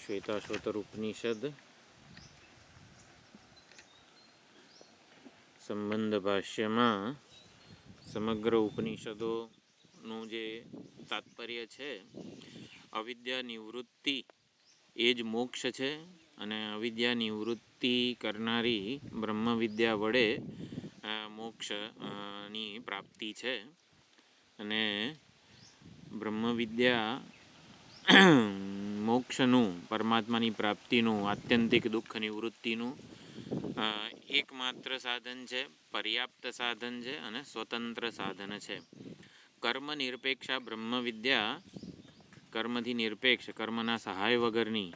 શ્વેતાશ્વતર ઉપનિષદ સંબંધ ભાષ્યમાં સમગ્ર ઉપનિષદોનું જે તાત્પર્ય છે, અવિદ્યા નિવૃત્તિ એ જ મોક્ષ છે અને અવિદ્યા નિવૃત્તિ કરનારી બ્રહ્મવિદ્યા વડે મોક્ષની પ્રાપ્તિ છે. અને બ્રહ્મવિદ્યા મોક્ષનું, પરમાત્માની પ્રાપ્તિનું, આત્યંતિક દુઃખ નિવૃત્તિનું એકમાત્ર સાધન છે, પર્યાપ્ત સાધન છે અને સ્વતંત્ર સાધન છે. કર્મ નિરપેક્ષા બ્રહ્મવિદ્યા, કર્મથી નિરપેક્ષ, કર્મના સહાય વગરની,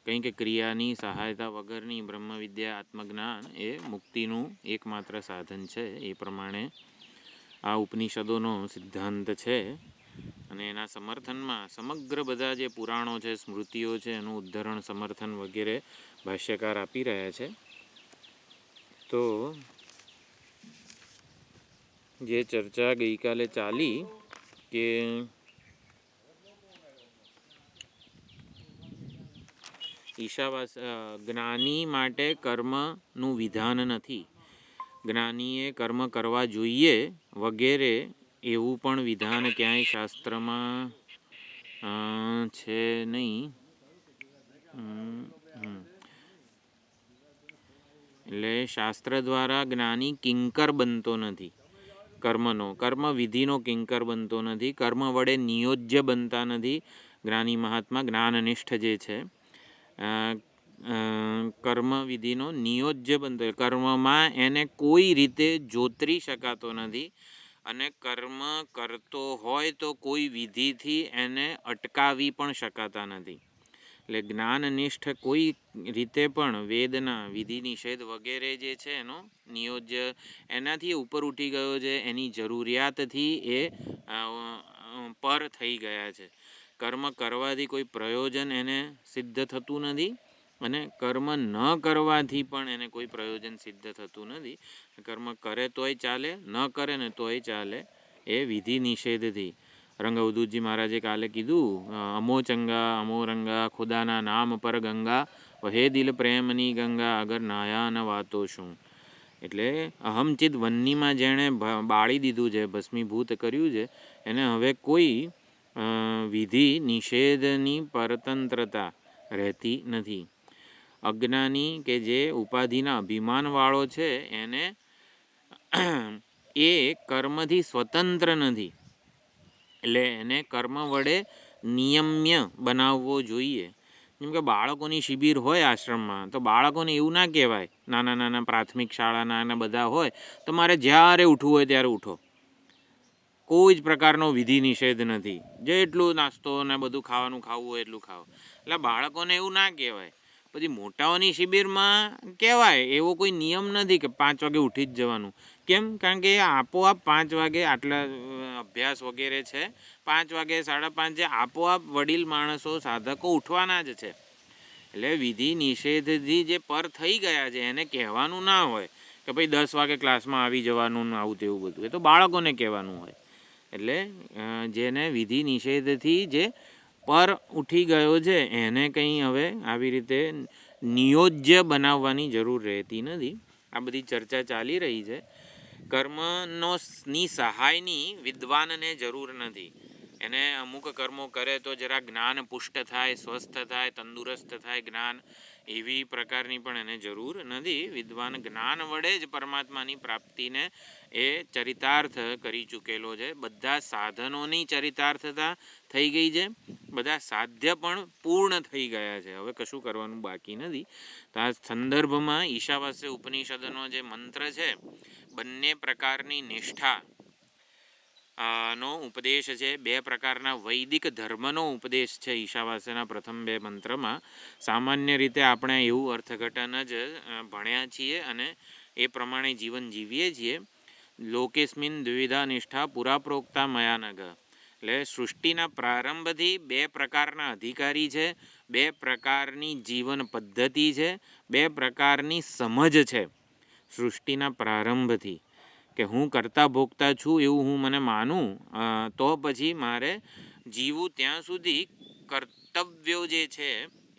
કંઈક ક્રિયાની સહાયતા વગરની બ્રહ્મવિદ્યા, આત્મજ્ઞાન એ મુક્તિનું એકમાત્ર સાધન છે. એ પ્રમાણે આ ઉપનિષદોનો સિદ્ધાંત છે. અને એના સમર્થનમાં સમગ્ર બધા જે પુરાણો છે, સ્મૃતિઓ છે, એનું ઉદ્ધરણ, સમર્થન વગેરે ભાષ્યકાર આપી રહ્યા છે. તો જે ચર્ચા ગઈકાલે ચાલી કે જ્ઞાની માટે કર્મનું વિધાન નથી, જ્ઞાનીએ કર્મ કરવા જોઈએ વગેરે એવું પણ વિધાન ક્યાંય શાસ્ત્રમાં છે નહીં. એટલે શાસ્ત્ર દ્વારા જ્ઞાની કિંકર બનતો નથી, કર્મનો, કર્મ વિધિનો કિંકર બનતો નથી, કર્મ વડે નિયોજ્ય બનતા નથી. જ્ઞાની મહાત્મા જ્ઞાનનિષ્ઠ જે છે, કર્મ વિધિનો નિયોજ્ય બનતો, કર્મમાં એને કોઈ રીતે જોતરી શકાતો નથી. અને કર્મ કરતો હોય તો કોઈ વિધિથી એને અટકાવી પણ શકાતા નથી. એટલે જ્ઞાનનિષ્ઠ કોઈ રીતે પણ વેદના, વિધિ નિષેધ વગેરે જે છે એનો નિયોજ્ય, એનાથી ઉપર ઉઠી ગયો છે, એની જરૂરિયાતથી એ પર થઈ ગયા છે. કર્મ કરવાથી કોઈ પ્રયોજન એને સિદ્ધ થતું નથી અને કર્મ ન કરવાથી પણ એને કોઈ પ્રયોજન સિદ્ધ થતું નથી. કર્મ કરે તોય ચાલે, ન કરે ને તોય ચાલે, એ વિધિ નિષેધથી. રંગ અવધૂતજી મહારાજે કાલે કીધું, અમો ચંગા અમો રંગા, ખુદાના નામ પર ગંગા, વહે દિલ પ્રેમની ગંગા, અગર નાયા ન વાતો શું. એટલે અહમચિત વન્નીમાં જેણે બાળી દીધું છે, ભસ્મીભૂત કર્યું છે, એને હવે કોઈ વિધિ નિષેધની પરતંત્રતા રહેતી નથી. અજ્ઞાની કે જે ઉપાધિના અભિમાનવાળો છે, એને એ કર્મથી સ્વતંત્ર નથી. એટલે એને કર્મ વડે નિયમ્ય બનાવવો જોઈએ. જેમ કે બાળકોની શિબિર હોય આશ્રમમાં, તો બાળકોને એવું ના કહેવાય, નાના નાના પ્રાથમિક શાળાના અને બધા હોય તો મારે જ્યારે ઉઠવું હોય ત્યારે ઉઠો, કોઈ જ પ્રકારનો વિધિ નિષેધ નથી, જેટલું નાસ્તો ને બધું ખાવાનું ખાવું હોય એટલું ખાઓ. એટલે બાળકોને એવું ના કહેવાય. પછી મોટાઓની શિબિરમાં કહેવાય, એવો કોઈ નિયમ નથી કે 5 વાગે ઉઠી જ જવાનું. કેમ? કારણ કે આપોઆપ 5 વાગે આટલા અભ્યાસ વગેરે છે, 5 વાગે 5:30 આપોઆપ વડીલ માણસો, સાધકો ઉઠવાના જ છે. એટલે વિધિ નિષેધથી જે પર થઈ ગયા છે એને કહેવાનું ના હોય કે ભાઈ 10 વાગે ક્લાસમાં આવી જવાનું, આવું તેવું બધું. એ તો બાળકોને કહેવાનું હોય. એટલે જેને વિધિ નિષેધથી જે પર ઉઠી ગયો છે એને કંઈ હવે આવી રીતે નિયોજ્ય બનાવવાની જરૂર રહેતી નથી. આ બધી ચર્ચા ચાલી રહી છે. કર્મની સહાયની વિદ્વાનને જરૂર નથી. એને અમુક કર્મો કરે તો જરા જ્ઞાન પુષ્ટ થાય, સ્વસ્થ થાય, તંદુરસ્ત થાય જ્ઞાન, એવી પ્રકારની પણ એને જરૂર નથી. વિદ્વાન જ્ઞાન વડે જ પરમાત્માની પ્રાપ્તિને એ ચરિતાર્થ કરી ચૂકેલો છે. બધા સાધનોની ચરિતાર્થતા થઈ ગઈ છે, બધા સાધ્ય પણ પૂર્ણ થઈ ગયા છે. હવે કશું કરવાનું બાકી નથી. તો આ સંદર્ભમાં ઈશાવાસ્ય ઉપનિષદનો જે મંત્ર છે, બંને પ્રકારની નિષ્ઠા નો ઉપદેશ છે. 2 પ્રકારના વૈદિક ધર્મનો ઉપદેશ છે ઈશાવાસ્યના પ્રથમ 2 મંત્રમાં. સામાન્ય રીતે આપણે એવું અર્થઘટન જ ભણ્યા છીએ અને એ પ્રમાણે જીવન જીવીએ છીએ. લોકેસ્મિન દ્વિવિધા નિષ્ઠા પુરા પ્રોક્તા મયા નઘ. એટલે સૃષ્ટિના પ્રારંભથી 2 પ્રકારના અધિકારી છે, 2 પ્રકારની જીવન પદ્ધતિ છે, 2 પ્રકારની સમજ છે. સૃષ્ટિના પ્રારંભથી કે હું કરતા ભોગતા છું એવું હું મને માનું, તો પછી મારે જીવું ત્યાં સુધી કર્તવ્યો જે છે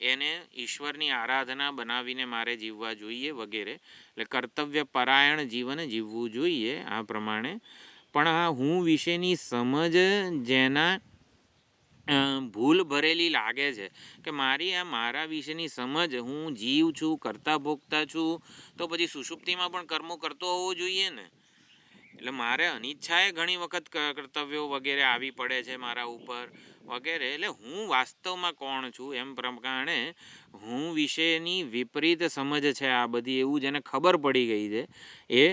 એને ઈશ્વરની આરાધના બનાવીને મારે જીવવા જોઈએ વગેરે. એટલે કર્તવ્ય પરાયણ જીવન જીવવું જોઈએ આ પ્રમાણે. પણ આ હું વિશેની સમજ જેના ભૂલ ભરેલી લાગે છે કે મારા વિશેની સમજ, હું જીવ છું, કરતા ભોગતા છું, તો પછી સુષુપ્તિમાં પણ કર્મો કરતો હોવો જોઈએ ને. એટલે મારે અનિચ્છાએ ઘણી વખત કર્તવ્યો વગેરે આવી પડે છે મારા ઉપર વગેરે. એટલે હું વાસ્તવમાં કોણ છું એમ પ્રમાણે હું વિશેની વિપરીત સમજ છે આ બધી, એવું જેને ખબર પડી ગઈ છે એ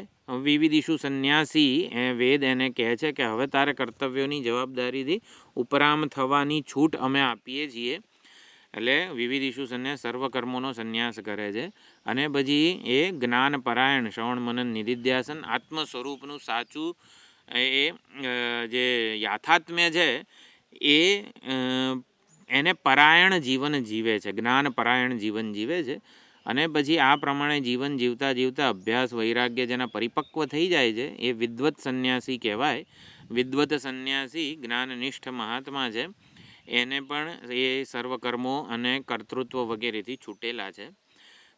વિવિધિષુ સંન્યાસી વેદ એને કહે છે કે હવે તારે કર્તવ્યોની જવાબદારીથી ઉપરામ થવાની છૂટ અમે આપીએ છીએ. એટલે વિવિધિષુ સંન્યાસ સર્વ કર્મોનો સંન્યાસ કરે છે. અને પછી એ જ્ઞાનપરાયણ શ્રવણ મનન નિધિધ્યાસન આત્મ સ્વરૂપનું સાચું એ જે યાથાત્મ્ય છે એ એને પરાયણ જીવન જીવે છે, જ્ઞાનપરાયણ જીવન જીવે છે. અને પછી આ પ્રમાણે જીવન જીવતા જીવતા અભ્યાસ વૈરાગ્ય જેના પરિપક્વ થઈ જાય છે એ વિદ્વત સંન્યાસી કહેવાય. વિદ્વત સંન્યાસી જ્ઞાનનિષ્ઠ મહાત્મા છે. એને પણ એ સર્વકર્મો અને કર્તૃત્વ વગેરેથી છૂટેલા છે.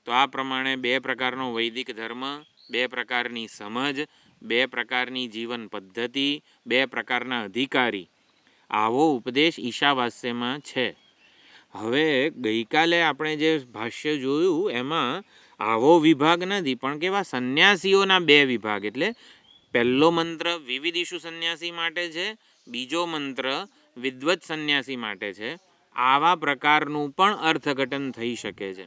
તો આ પ્રમાણે 2 પ્રકારનો વૈદિક ધર્મ, 2 પ્રકારની સમજ, 2 પ્રકારની જીવન પદ્ધતિ, 2 પ્રકારના અધિકારી, આવો ઉપદેશ ઈશાવાસ્યમાં છે. હવે ગઈકાલે આપણે જે ભાષ્ય જોયું એમાં આવો વિભાગ નથી, પણ કેવા સંન્યાસીઓના 2 વિભાગ. એટલે પહેલો મંત્ર વિવિધિષુ સંન્યાસી માટે છે, બીજો મંત્ર વિદ્વત સંન્યાસી માટે છે. આવા પ્રકારનું પણ અર્થઘટન થઈ શકે છે.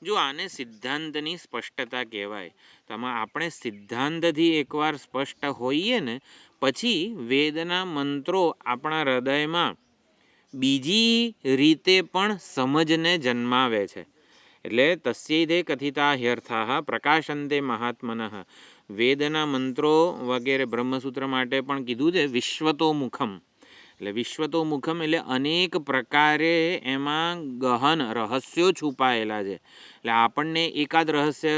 જો આને સિદ્ધાંતની સ્પષ્ટતા કહેવાય. તો આપણે સિદ્ધાંતથી એકવાર સ્પષ્ટ હોઈએ ને પછી વેદના મંત્રો આપણા હૃદયમાં બીજી રીતે પણ સમજને જન્માવે છે. એટલે તસ્યૈધે કથિતા હ્યર્થાઃ પ્રકાશંતે મહાત્મનઃ. વેદના મંત્રો વગેરે બ્રહ્મસૂત્ર માટે પણ કીધું છે વિશ્વતોમુખમ. એટલે વિશ્વતોમુખમ એટલે અનેક પ્રકારે એમાં ગહન રહસ્યો છુપાયેલા છે. એટલે આપણને એકાદ રહસ્ય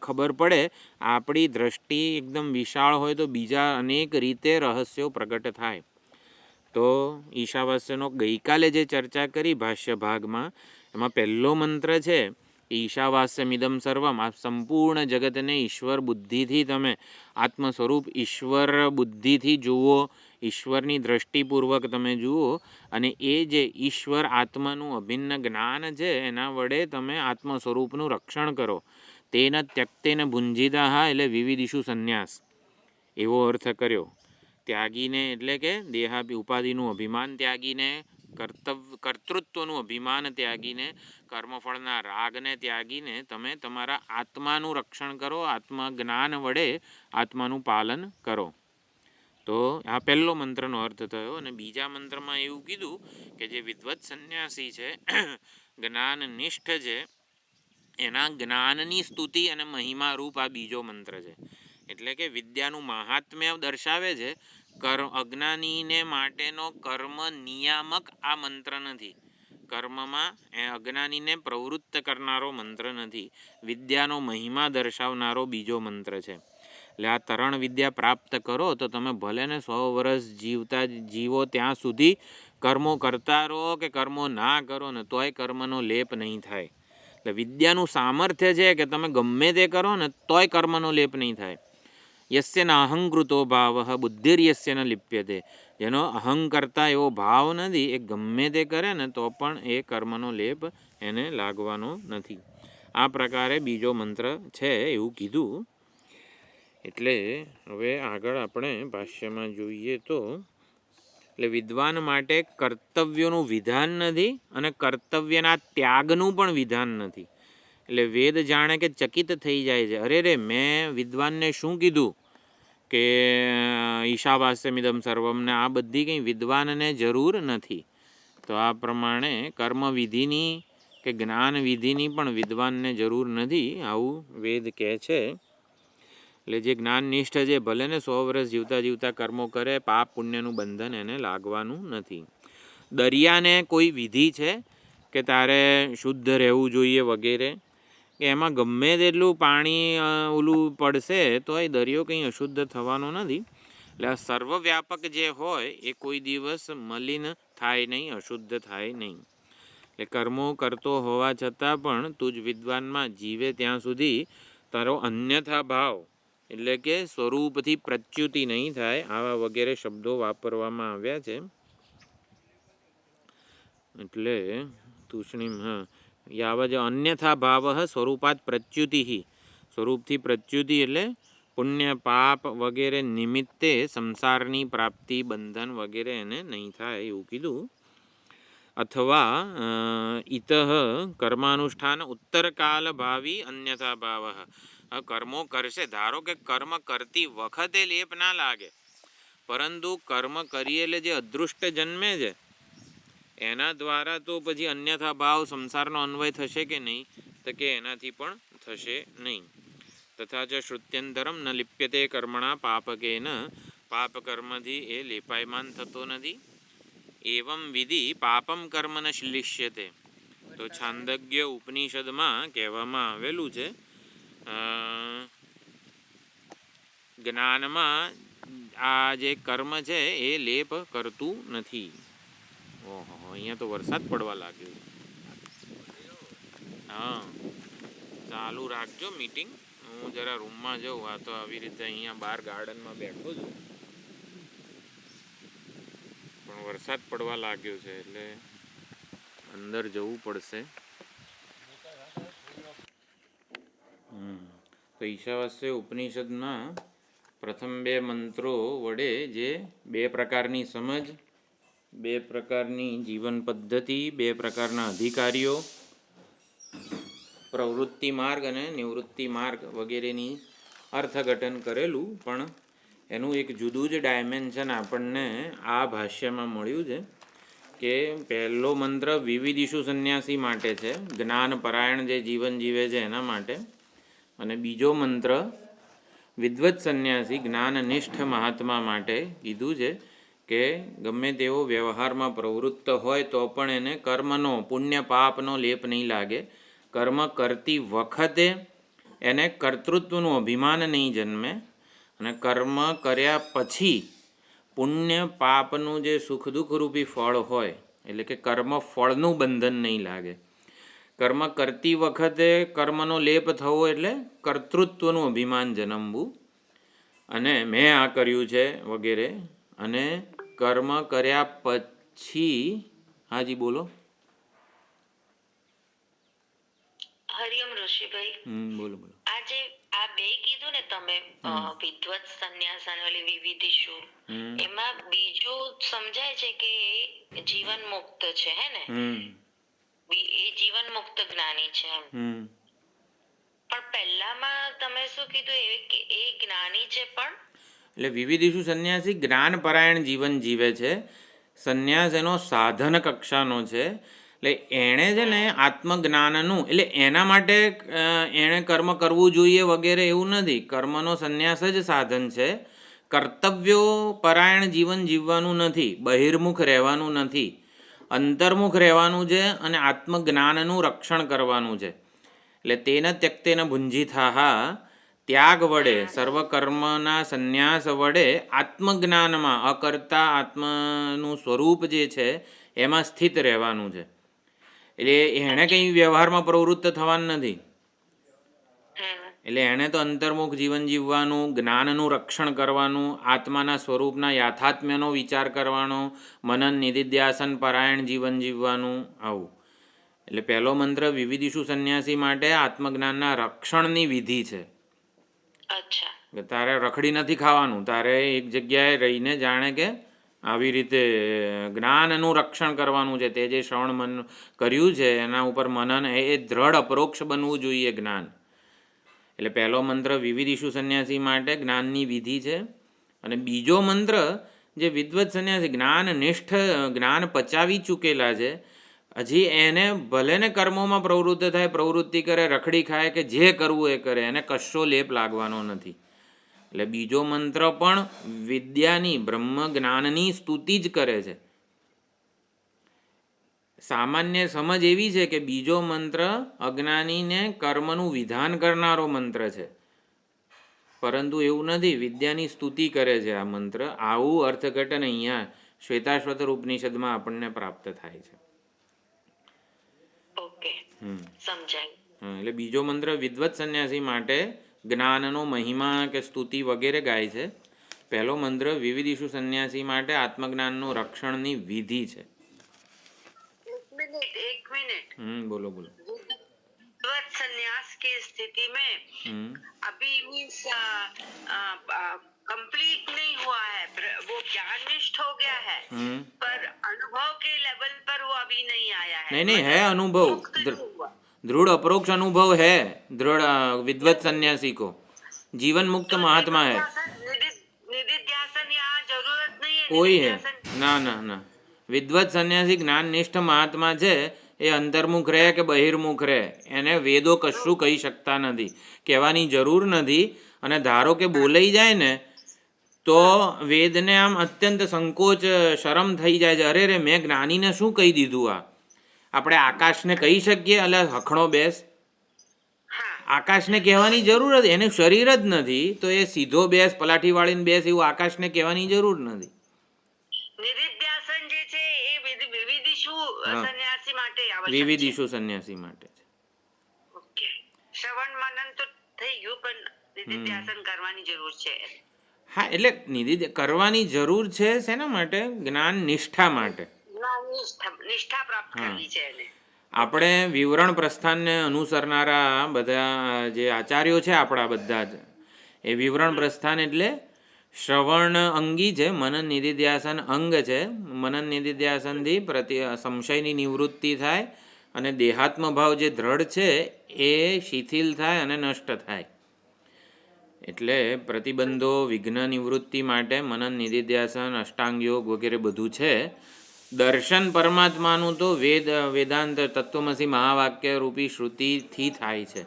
ખબર પડે, આપણી દ્રષ્ટિ એકદમ વિશાળ હોય તો બીજા અનેક રીતે રહસ્યો પ્રગટ થાય. તો ઈશાવાસ્યનો ગઈકાલે જે ચર્ચા કરી ભાષ્ય ભાગમાં, એમાં પહેલો મંત્ર છે ઈશાવાસ્યમિદમ સર્વમ. આ સંપૂર્ણ જગતને ઈશ્વર બુદ્ધિથી તમે આત્મ સ્વરૂપ ઈશ્વર બુદ્ધિથી જુઓ, ઈશ્વરની દ્રષ્ટિપૂર્વક તમે જુઓ. અને એ જે ઈશ્વર આત્માનું અભિન્ન જ્ઞાન છે એના વડે તમે આત્મ સ્વરૂપનું રક્ષણ કરો. તેના ત્યક્તેન ભુંજીદાહ એટલે વિવિધિષુ સંન્યાસ એવો અર્થ કર્યો. ત્યાગીને એટલે કે દેહાભી ઉપાધિનું અભિમાન ત્યાગીને, કર્તૃત્વનું અભિમાન ત્યાગીને, કર્મફળના રાગને ત્યાગીને તમે તમારા આત્માનું રક્ષણ કરો, આત્મા જ્ઞાન વડે આત્માનું પાલન કરો. તો આ પહેલો મંત્રનો અર્થ થયો. અને બીજા મંત્રમાં એવું કીધું કે જે વિદ્વત સંન્યાસી છે, જ્ઞાનનિષ્ઠ છે, એના જ્ઞાનની સ્તુતિ અને મહિમા રૂપ આ બીજો મંત્ર છે. એટલે કે વિદ્યાનું મહાત્મ્ય દર્શાવે છે. અજ્ઞાનીને માટેનો કર્મ નિયામક આ મંત્ર નથી. કર્મમાં અજ્ઞાનીને પ્રવૃત્ત કરનારો મંત્ર નથી. વિદ્યાનો મહિમા દર્શાવનારો બીજો મંત્ર છે. એટલે આ તરણ વિદ્યા પ્રાપ્ત કરો તો તમે ભલે ને 100 વર્ષ જીવો ત્યાં સુધી કર્મો કરતા રહો કે કર્મો ના કરો ને તોય કર્મનો લેપ નહીં થાય. એટલે વિદ્યાનું સામર્થ્ય છે કે તમે ગમે તે કરો ને તોય કર્મનો લેપ નહીં થાય. યસ્ય ન અહંકૃતો ભાવ બુદ્ધિર્યસ્ય ન લિપ્યતે. જેનો અહંકર્તા એવો ભાવ નથી એ ગમે તે કરે ને તો પણ એ કર્મનો લેપ એને લાગવાનો નથી. આ પ્રકારે બીજો મંત્ર છે એવું કીધું. એટલે હવે આગળ આપણે ભાષ્યમાં જોઈએ તો, એટલે વિદ્વાન માટે કર્તવ્યોનું વિધાન નથી અને કર્તવ્યના ત્યાગનું પણ વિધાન નથી. એટલે વેદ જાણે કે ચકિત થઈ જાય છે. અરે રે, મેં વિદ્વાનને શું કીધું કે ઈશાવાસ્યમિદમ સર્વમને, આ બધી કંઈ વિદ્વાનને જરૂર નથી. તો આ પ્રમાણે કર્મવિધિની કે જ્ઞાન વિધિની પણ વિદ્વાનને જરૂર નથી, આવું વેદ કહે છે. એટલે જે જ્ઞાનનિષ્ઠ છે ભલે ને 100 વર્ષ જીવતા જીવતા કર્મો કરે, પાપ પુણ્યનું બંધન એને લાગવાનું નથી. દરિયાને કોઈ વિધિ છે કે તારે શુદ્ધ રહેવું જોઈએ વગેરે, કે એમાં ગમે તેટલું પાણી ઓલું પડશે તો એ દરિયો કંઈ અશુદ્ધ થવાનો નથી. એટલે આ સર્વવ્યાપક જે હોય એ કોઈ દિવસ મલિન થાય નહીં, અશુદ્ધ થાય નહીં. એટલે કર્મો કરતો હોવા છતાં પણ તું જ વિદ્વાનમાં જીવે ત્યાં સુધી તારો અન્યથા ભાવ એટલે કે સ્વરૂપથી પ્રચ્યુતિ નહીં થાય, આવા વગેરે શબ્દો વાપરવામાં આવ્યા છે. એટલે તુષ્ણીમ યાવજ અન્યથા ભાવ સ્વરૂપાત પ્રચ્યુતિ, સ્વરૂપથી પ્રચ્યુતિ એટલે પુણ્ય પાપ વગેરે નિમિત્તે સંસારની પ્રાપ્તિ બંધન વગેરે એને નહીં થાય એવું કીધું. અથવા ઇતઃ કર્માનુષ્ઠાન ઉત્તરકાલ ભાવી અન્યથા ભાવ, કર્મો કરશે, ધારો કે કર્મ કરતી વખતે લેપ ના લાગે, પરંતુ કર્મ કરીએ એટલે જે અદૃષ્ટ જન્મે છે એના દ્વારા તો પછી અન્યથા ભાવ સંસારનો અન્વય થશે કે નહીં, તો કે એનાથી પણ થશે નહીં. તથા ચ શ્રુત્યંતરમ ન લિપ્યતે કર્મણા પાપકેન, પાપ કર્મથી એ લેપાયમાન થતો નથી. એવમ વિધિ પાપમ કર્મ ન શ્લિષ્યતે, તો છાંદોગ્ય ઉપનિષદમાં કહેવામાં આવેલું છે જ્ઞાનમાં આ જે કર્મ છે એ લેપ કરતું નથી. ઓહો, અહીંયા તો વરસાદ પડવા લાગ્યો. હા, ચાલુ રાખજો મીટિંગ, હું જરા રૂમમાં જાઉં. આ તો આવી રીતે અહીંયા બહાર ગાર્ડનમાં બેઠો છું, પણ વરસાદ પડવા લાગ્યો છે એટલે અંદર જવું પડશે. તો ઈશાવાસ્ય ઉપનિષદમાં પ્રથમ 2 મંત્રો વડે જે 2 પ્રકારની સમજ, 2 પ્રકારની જીવન પદ્ધતિ, 2 પ્રકારના અધિકારીઓ, પ્રવૃત્તિ માર્ગ અને નિવૃત્તિ માર્ગ વગેરેની અર્થઘટન કરેલું, પણ એનું એક જુદું જ ડાયમેન્શન આપણને આ ભાષ્યમાં મળ્યું છે. કે પહેલો મંત્ર વિવિધિષુ સંન્યાસી માટે છે, જ્ઞાન પરાયણ જે જીવન જીવે છે એના માટે, અને બીજો મંત્ર વિદ્વત સંન્યાસી જ્ઞાનનિષ્ઠ મહાત્મા માટે કીધું છે કે ગમે તેવો વ્યવહારમાં પ્રવૃત્ત હોય તો પણ એને કર્મનો પુણ્ય પાપનો લેપ નહીં લાગે, કર્મ કરતી વખતે એને કર્તૃત્વનું અભિમાન નહીં જન્મે, અને કર્મ કર્યા પછી પુણ્ય પાપનું જે સુખ દુઃખ રૂપી ફળ હોય એટલે કે કર્મ ફળનું બંધન નહીં લાગે. કર્મ કરતી વખતે કર્મનો લેપ થવો એટલે કર્તૃત્વનું અભિમાન જન્મવું, અને મેં આ કર્યું છે વગેરે, અને કર્મ કર્યા પછી હાજી બોલો. હરિયમ ઋષિભાઈ, બોલો બોલો. આજે આ બે કીધું ને તમે, વિદ્વત સંન્યાસ અને ઓલી વિવિધિષુ, એમાં બીજું સમજાય છે કે એ જીવન મુક્ત છે, હે ને? એ જીવન મુક્ત જ્ઞાની છે એમ. પણ પહેલામાં તમે શું કીધું કે એ જ્ઞાની છે પણ? એટલે વિવિધિષુ સંન્યાસી જ્ઞાન પરાયણ જીવન જીવે છે. સંન્યાસ એનો સાધન કક્ષાનો છે. એટલે એણે છે ને આત્મજ્ઞાનનું, એટલે એના માટે એણે કર્મ કરવું જોઈએ વગેરે એવું નથી. કર્મનો સંન્યાસ જ સાધન છે. કર્તવ્યો પરાયણ જીવન જીવવાનું નથી, બહિર્મુખ રહેવાનું નથી, અંતર્મુખ રહેવાનું છે, અને આત્મજ્ઞાનનું રક્ષણ કરવાનું છે. એટલે તેન ત્યક્તેન ભુંજીથાઃ, ત્યાગ વડે, સર્વકર્મના સંન્યાસ વડે આત્મજ્ઞાનમાં અકર્તા આત્માનું સ્વરૂપ જે છે એમાં સ્થિત રહેવાનું છે. એટલે એણે કંઈ વ્યવહારમાં પ્રવૃત્ત થવાનું નથી. એટલે એણે તો અંતર્મુખ જીવન જીવવાનું, જ્ઞાનનું રક્ષણ કરવાનું, આત્માના સ્વરૂપના યાથાત્મ્યનો વિચાર કરવાનો, મનન નિધિધ્યાસન પરાયણ જીવન જીવવાનું, આવું. એટલે પહેલો મંત્ર વિવિધિષુ સંન્યાસી માટે આત્મજ્ઞાનના રક્ષણની વિધિ છે. તારે રખડી નથી ખાવાનું, તારે એક જગ્યાએ રહીને જાણે કે આવી રીતે જ્ઞાનનું રક્ષણ કરવાનું છે. તે જે શ્રવણ મન કર્યું છે એના ઉપર મનન, એ દ્રઢ અપરોક્ષ બનવું જોઈએ જ્ઞાન. એટલે પહેલો મંત્ર વિવિધિષુ સંન્યાસી માટે જ્ઞાનની વિધિ છે. અને બીજો મંત્ર જે વિદ્વત સંન્યાસી જ્ઞાનનિષ્ઠ, જ્ઞાન પચાવી ચૂકેલા છે, હજી એને ભલે ને કર્મોમાં પ્રવૃત્ત થાય, પ્રવૃત્તિ કરે, રખડી ખાય, કે જે કરવું એ કરે, એને કશો લેપ લાગવાનો નથી. એટલે બીજો મંત્ર પણ વિદ્યાની, બ્રહ્મ જ્ઞાનની સ્તુતિ જ કરે છે. સામાન્ય સમજ એવી છે કે બીજો મંત્ર અજ્ઞાનીને કર્મનું વિધાન કરનારો મંત્ર છે, પરંતુ એવું નથી. વિદ્યાની સ્તુતિ કરે છે આ મંત્ર. આવું અર્થઘટન અહીંયા શ્વેતાશ્વતર ઉપનિષદમાં આપણને પ્રાપ્ત થાય છે. ઓકે, હમ સમજાય. હા, એટલે બીજો મંત્ર વિદ્વત સંન્યાસી માટે જ્ઞાનનો મહિમા કે સ્તુતિ વગેરે ગાય છે. પહેલો મંત્ર વિવિધિષુ સંન્યાસી માટે આત્મજ્ઞાનનું રક્ષણની વિધિ છે. एक मिनट. બોલો બોલો. विधिवत संन्यास की स्थिति में अभी मीन्स कंप्लीट नहीं हुआ है, वो ज्ञाननिष्ठ हो गया है, पर अनुभव के लेवल पर वो अभी नहीं आया है. नहीं है अनुभव, दृढ़ अप्रोक्ष अनुभव है दृढ़ विद्वत सन्यासी को, जीवन मुक्त महात्मा है. निधिध्यासन यहाँ जरूरत नहीं है. कोई है ना ना ना. વિદ્વત સંન્યાસી જ્ઞાનનિષ્ઠ મહાત્મા છે એ અંતર્મુખ રહે કે બહિર્મુખ રહે એને વેદો કશું કહી શકતા નથી, કહેવાની જરૂર નથી. અને ધારો કે બોલાઈ જાય ને તો વેદને આમ અત્યંત સંકોચ શરમ થઈ જાય છે. અરે રે મેં જ્ઞાનીને શું કહી દીધું? આપણે આકાશને કહી શકીએ અલે હખણો બેસ? આકાશને કહેવાની જરૂર જ, એનું શરીર જ નથી તો એ સીધો બેસ પલાઠી વાળીને બેસ એવું આકાશને કહેવાની જરૂર નથી. વિવિધિષુ સંન્યાસી માટે છે. ઓકે, શ્રવણ મનન તો થઈ ગયું પણ નિધિધ્યાસન કરવાની જરૂર છે. હા, એટલે નિધિ કરવાની જરૂર છે શેના માટે? જ્ઞાન નિષ્ઠા માટે. નિષ્ઠા પ્રાપ્ત કરવી છે એને. આપણે વિવરણ પ્રસ્થાનને અનુસરનારા બધા જે આચાર્યો છે આપણા બધા જ, એ વિવરણ પ્રસ્થાન એટલે શ્રવણ અંગી છે, મનન નિધિધ્યાસન અંગ છે. મનન નિધિધ્યાસનથી સંશયની નિવૃત્તિ થાય અને દેહાત્મ ભાવ જે દ્રઢ છે એ શિથિલ થાય અને નષ્ટ થાય. એટલે પ્રતિબંધો વિઘ્ન નિવૃત્તિ માટે મનન નિધિધ્યાસન અષ્ટાંગ યોગ વગેરે બધું છે. દર્શન પરમાત્માનું તો વેદાંત તત્વમસી મહાવાક્ય રૂપી શ્રુતિથી થાય છે.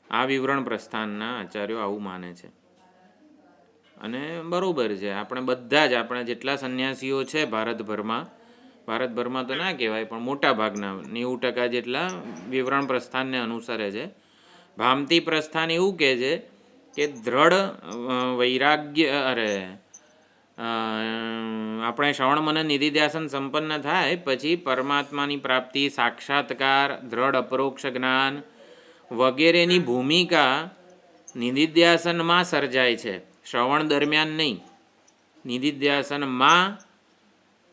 આ વિવરણ પ્રસ્થાનના આચાર્યો આવું માને છે અને બરાબર છે. આપણે બધા જ આપણા જેટલા સંન્યાસીઓ છે ભારતભરમાં તો ના કહેવાય પણ મોટા ભાગના 90% જેટલા વિવરણ પ્રસ્થાનને અનુસરે છે. ભામતી પ્રસ્થાન એવું કહે છે કે દ્રઢ વૈરાગ્ય આપણે શ્રવણ મનન નિધિધ્યાસન સંપન્ન થાય પછી પરમાત્માની પ્રાપ્તિ, સાક્ષાત્કાર, દ્રઢ અપરોક્ષ જ્ઞાન વગેરેની ભૂમિકા નિધિધ્યાસનમાં સર્જાય છે, શ્રવણ દરમિયાન નહીં. નિધિધ્યાસનમાં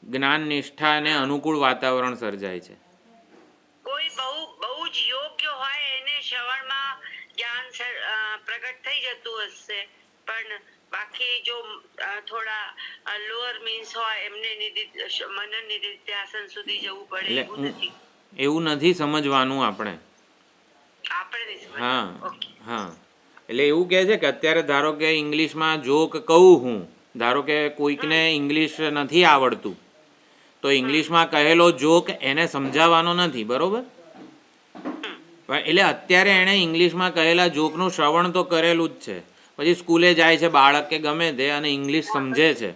જ્ઞાન નિષ્ઠાને અનુકૂળ વાતાવરણ સર્જાય છે. કોઈ બહુ જ યોગ્ય હોય એને શ્રવણમાં જ્ઞાન પ્રગટ થઈ જતું હશે, પણ બાકી જો થોડા લોઅર મીન્સ હોય એમને મનન નિધિધ્યાસન સુધી જવું પડે એવું નથી સમજવાનું આપણે. હા હા, એટલે એવું કહે છે કે અત્યારે ધારો કે ઇંગ્લિશમાં જોક કહું હું, ધારો કે કોઈકને ઇંગ્લિશ નથી આવડતું તો ઇંગ્લિશમાં કહેલો જોક એને સમજાવવાનો નથી, બરોબર? એટલે અત્યારે એણે ઇંગ્લિશમાં કહેલા જોકનું શ્રવણ તો કરેલું જ છે, પછી સ્કૂલે જાય છે બાળક કે ગમે તે અને ઇંગ્લિશ સમજે છે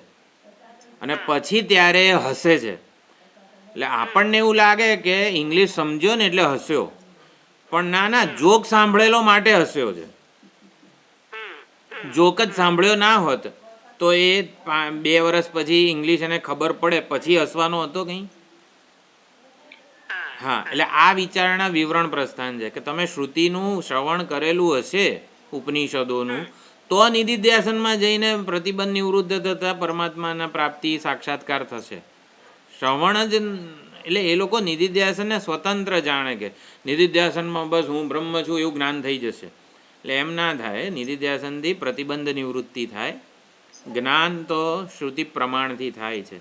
અને પછી ત્યારે એ હસે છે. એટલે આપણને એવું લાગે કે ઇંગ્લિશ સમજ્યો ને એટલે હસ્યો, પણ ના ના, જોક સાંભળેલો માટે હસ્યો છે. જોક જ સાંભળ્યો ના હોત તો એ 2 વર્ષ પછી ઇંગ્લિશ એને ખબર પડે પછી હસવાનો હતો કંઈ? હા, એટલે આ વિચારણા વિવરણ પ્રસ્થાન છે કે તમે શ્રુતિનું શ્રવણ કરેલું હશે ઉપનિષદોનું તો નિધિધ્યાસનમાં જઈને પ્રતિબંધ નિવૃત્ત થતા પરમાત્માના પ્રાપ્તિ સાક્ષાત્કાર થશે. શ્રવણ જ એટલે એ લોકો નિધિધ્યાસનને સ્વતંત્ર જાણે કે નિધિધ્યાસનમાં બસ હું બ્રહ્મ છું એવું જ્ઞાન થઈ જશે. એટલે એમ ના થાય. નિધિધ્યાસનથી પ્રતિબંધ નિવૃત્તિ થાય, જ્ઞાન તો શ્રુતિ પ્રમાણથી થાય છે.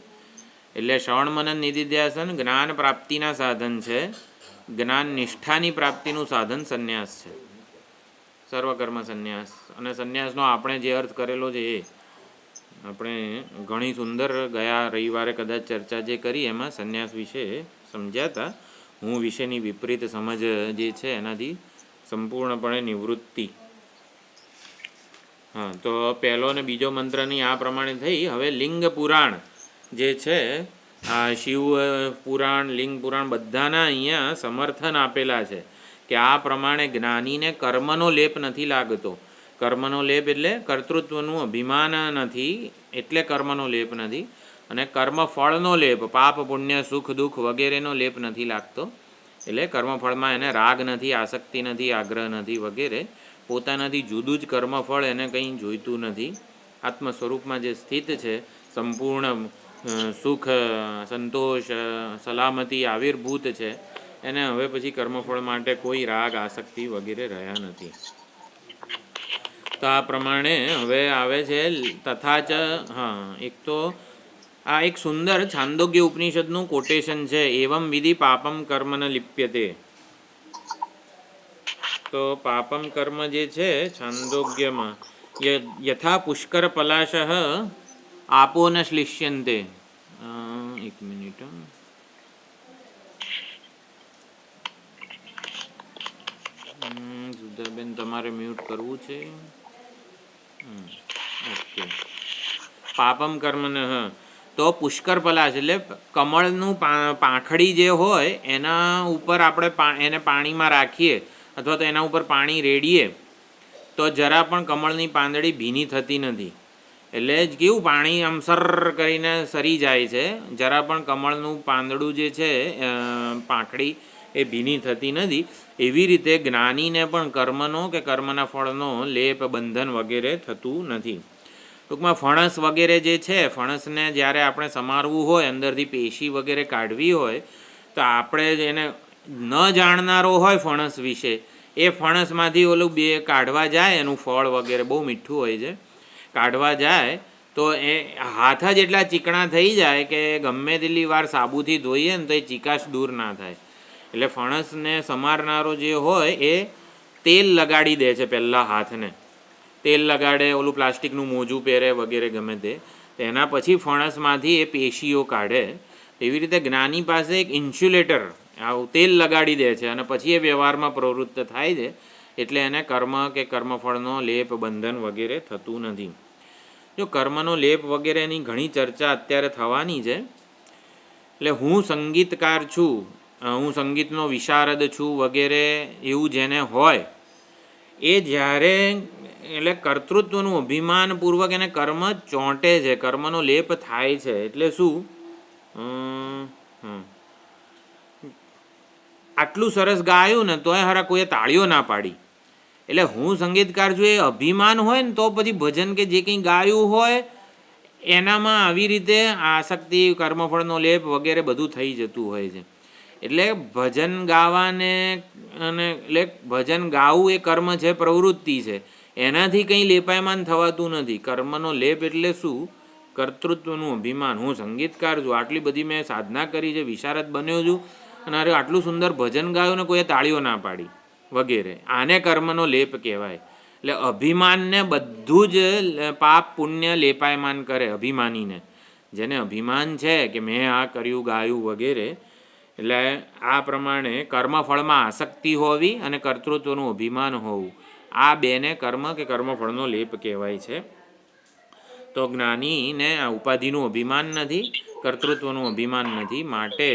એટલે શ્રવણ મનન નિધિધ્યાસન જ્ઞાન પ્રાપ્તિના સાધન છે, જ્ઞાન નિષ્ઠાની પ્રાપ્તિનું સાધન સંન્યાસ છે, સર્વકર્મ સંન્યાસ. અને સંન્યાસનો આપણે જે અર્થ કરેલો છે એ આપણે ઘણી સુંદર ગયા રવિવારે કદાચ ચર્ચા જે કરી એમાં સંન્યાસ વિશે સમજ્યા હતા. હું વિશેની વિપરીત સમજ જે છે એનાથી સંપૂર્ણપણે નિવૃત્તિ. હા, તો પહેલો અને બીજો મંત્રની આ પ્રમાણે થઈ. હવે લિંગ પુરાણ જે છે, આ શિવ પુરાણ, લિંગ પુરાણ બધાના અહીંયા સમર્થન આપેલા છે કે આ પ્રમાણે જ્ઞાનીને કર્મનો લેપ નથી લાગતો. કર્મનો લેપ એટલે કર્તૃત્વનું અભિમાન નથી, એટલે કર્મનો લેપ નથી. અને કર્મ ફળનો લેપ, પાપ પુણ્ય સુખ દુઃખ વગેરેનો લેપ નથી લાગતો. એટલે કર્મફળમાં એને રાગ નથી, આસક્તિ નથી, આગ્રહ નથી વગેરે. પોતાનાથી જુદું જ કર્મફળ એને કંઈ જોઈતું નથી. આત્મ સ્વરૂપમાં જે સ્થિત છે, સંપૂર્ણ સુખ, સંતોષ, સલામતી આવિર્ભૂત છે, એને હવે પછી કર્મફળ માટે કોઈ રાગ, આસક્તિ વગેરે રહ્યા નથી. તો આ પ્રમાણે હવે આવે છે તથા ચ. હા, એક તો આ એક સુંદર છાંદોગ્ય ઉપનિષદનું કોટેશન છે. એવમ વિધિ પાપમ કર્મ ન લિપ્યતે. તો પાપમ કર્મ જે છે છાંદોગ્યમાં, યથા પુષ્કર પલાશ આપો ન શ્લિષ્યંતે. એક મિનિટ, સુધાબેન તમારે મ્યુટ કરવું છે. ઓકે. પાપમ કર્મને તો પુષ્કર પલાશ એટલે કમળનું પાંખડી જે હોય એના ઉપર આપણે એને પાણીમાં રાખીએ અથવા તો એના ઉપર પાણી રેડીએ તો જરા પણ કમળની પાંદડી ભીની થતી નથી. એટલે જ કેવું પાણી આમ સર કરીને સરી જાય છે, જરા પણ કમળનું પાંદડું જે છે પાંખડી એ ભીની થતી નથી. એવી રીતે જ્ઞાનીને પણ કર્મનો કે કર્મના ફળનો લેપ, બંધન વગેરે થતું નથી. ટૂંકમાં ફણસ વગેરે જે છે, ફણસને જ્યારે આપણે સમારવું હોય, અંદરથી પેશી વગેરે કાઢવી હોય, તો આપણે એને ન જાણનારો હોય ફણસ વિશે, એ ફણસમાંથી ઓલું બે કાઢવા જાય, એનું ફળ વગેરે બહુ મીઠું હોય છે, કાઢવા જાય તો એ હાથ જ એટલા ચીકણા થઈ જાય કે ગમે તેટલી વાર સાબુથી ધોઈએ ને તો એ ચીકાશ દૂર ના થાય. એટલે ફણસને સમારનારો જે હોય એ તેલ લગાડી દે છે પહેલાં હાથને, તેલ લગાડે, ઓલું પ્લાસ્ટિકનું મોજું પહેરે વગેરે ગમે તે, એના પછી ફણસમાંથી એ પેશીઓ કાઢે. એવી રીતે જ્ઞાની પાસે એક ઇન્સ્યુલેટર, આવું તેલ લગાડી દે છે અને પછી એ વ્યવહારમાં પ્રવૃત્ત થાય છે. એટલે એને કર્મ કે કર્મફળનો લેપ, બંધન વગેરે થતું નથી. જો કર્મનો લેપ વગેરેની ઘણી ચર્ચા અત્યારે થવાની છે. એટલે હું સંગીતકાર છું, હું સંગીતનો વિશારદ છું વગેરે એવું જેને હોય એ જ્યારે એટલે કર્તૃત્વનું અભિમાનપૂર્વક એને કર્મ ચોંટે છે, કર્મનો લેપ થાય છે. એટલે શું, આટલું સરસ ગાયું ને તોય હારા કોઈએ તાળીઓ ના પાડી. એટલે હું સંગીતકાર છું એ અભિમાન હોય ને તો પછી ભજન કે જે કંઈ ગાયું હોય એનામાં આવી રીતે આસક્તિ, કર્મફળનો લેપ વગેરે બધું થઈ જતું હોય છે. એટલે ભજન ગાવાને અને એટલે ભજન ગાવું એ કર્મ છે, પ્રવૃત્તિ છે, એનાથી કંઈ લેપાયમાન થવાતું નથી. કર્મનો લેપ એટલે શું, કર્તૃત્વનું અભિમાન. હું સંગીતકાર છું, આટલી બધી મેં સાધના કરી છે, વિશારદ બન્યો છું અને અરે આટલું સુંદર ભજન ગાયું ને કોઈએ તાળીઓ ના પાડી વગેરે, આને કર્મનો લેપ કહેવાય. એટલે અભિમાનને બધું જ પાપ પુણ્ય લેપાયમાન કરે અભિમાનીને. જેને અભિમાન છે કે મેં આ કર્યું, ગાયું વગેરે, એટલે આ પ્રમાણે કર્મફળમાં આસક્તિ હોવી અને કર્તૃત્વનું અભિમાન હોવું, આ બેને કર્મ કે કર્મફળનો લેપ કહેવાય છે. તો જ્ઞાનીને આ ઉપાધિનું અભિમાન નથી, કર્તૃત્વનું અભિમાન નથી. માટે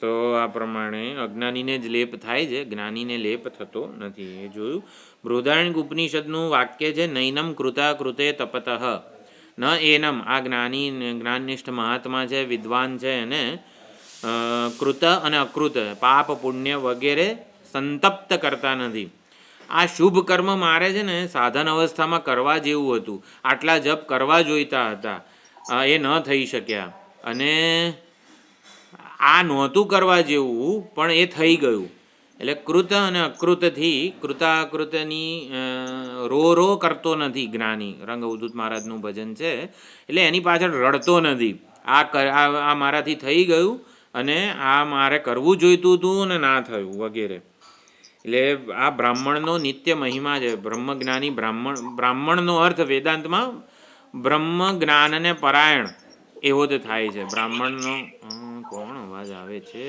તો આ પ્રમાણે અજ્ઞાનીને જ લેપ થાય છે, જ્ઞાનીને લેપ થતો નથી. એ જોયું. બૃહદારણ્યક ઉપનિષદનું વાક્ય છે નૈનમ કૃતા કૃતે તપતઃ ન એનમ. આ જ્ઞાનનિષ્ઠ મહાત્મા છે, વિદ્વાન છે, એને કૃત અને અકૃત, પાપ પુણ્ય વગેરે સંતપ્ત કરતા નથી. આ શુભ કર્મ મારે છે ને સાધન અવસ્થામાં કરવા જેવું હતું, આટલા જપ કરવા જોઈતા હતા, એ ન થઈ શક્યા. અને આ નહોતું કરવા જેવું પણ એ થઈ ગયું. એટલે કૃત અને અકૃતથી કૃતાકૃતની રો કરતો નથી જ્ઞાની. રંગ અવધૂત મહારાજનું ભજન છે. એટલે એની પાછળ રડતો નથી. આ મારાથી થઈ ગયું અને આ મારે કરવું જોઈતું હતું અને ના થયું વગેરે. એટલે આ બ્રાહ્મણનો નિત્ય મહિમા છે. બ્રહ્મજ્ઞાની બ્રાહ્મણનો અર્થ વેદાંતમાં બ્રહ્મ જ્ઞાનને પરાયણ એવો જ થાય છે. બ્રાહ્મણનો કોણ અવાજ આવે છે?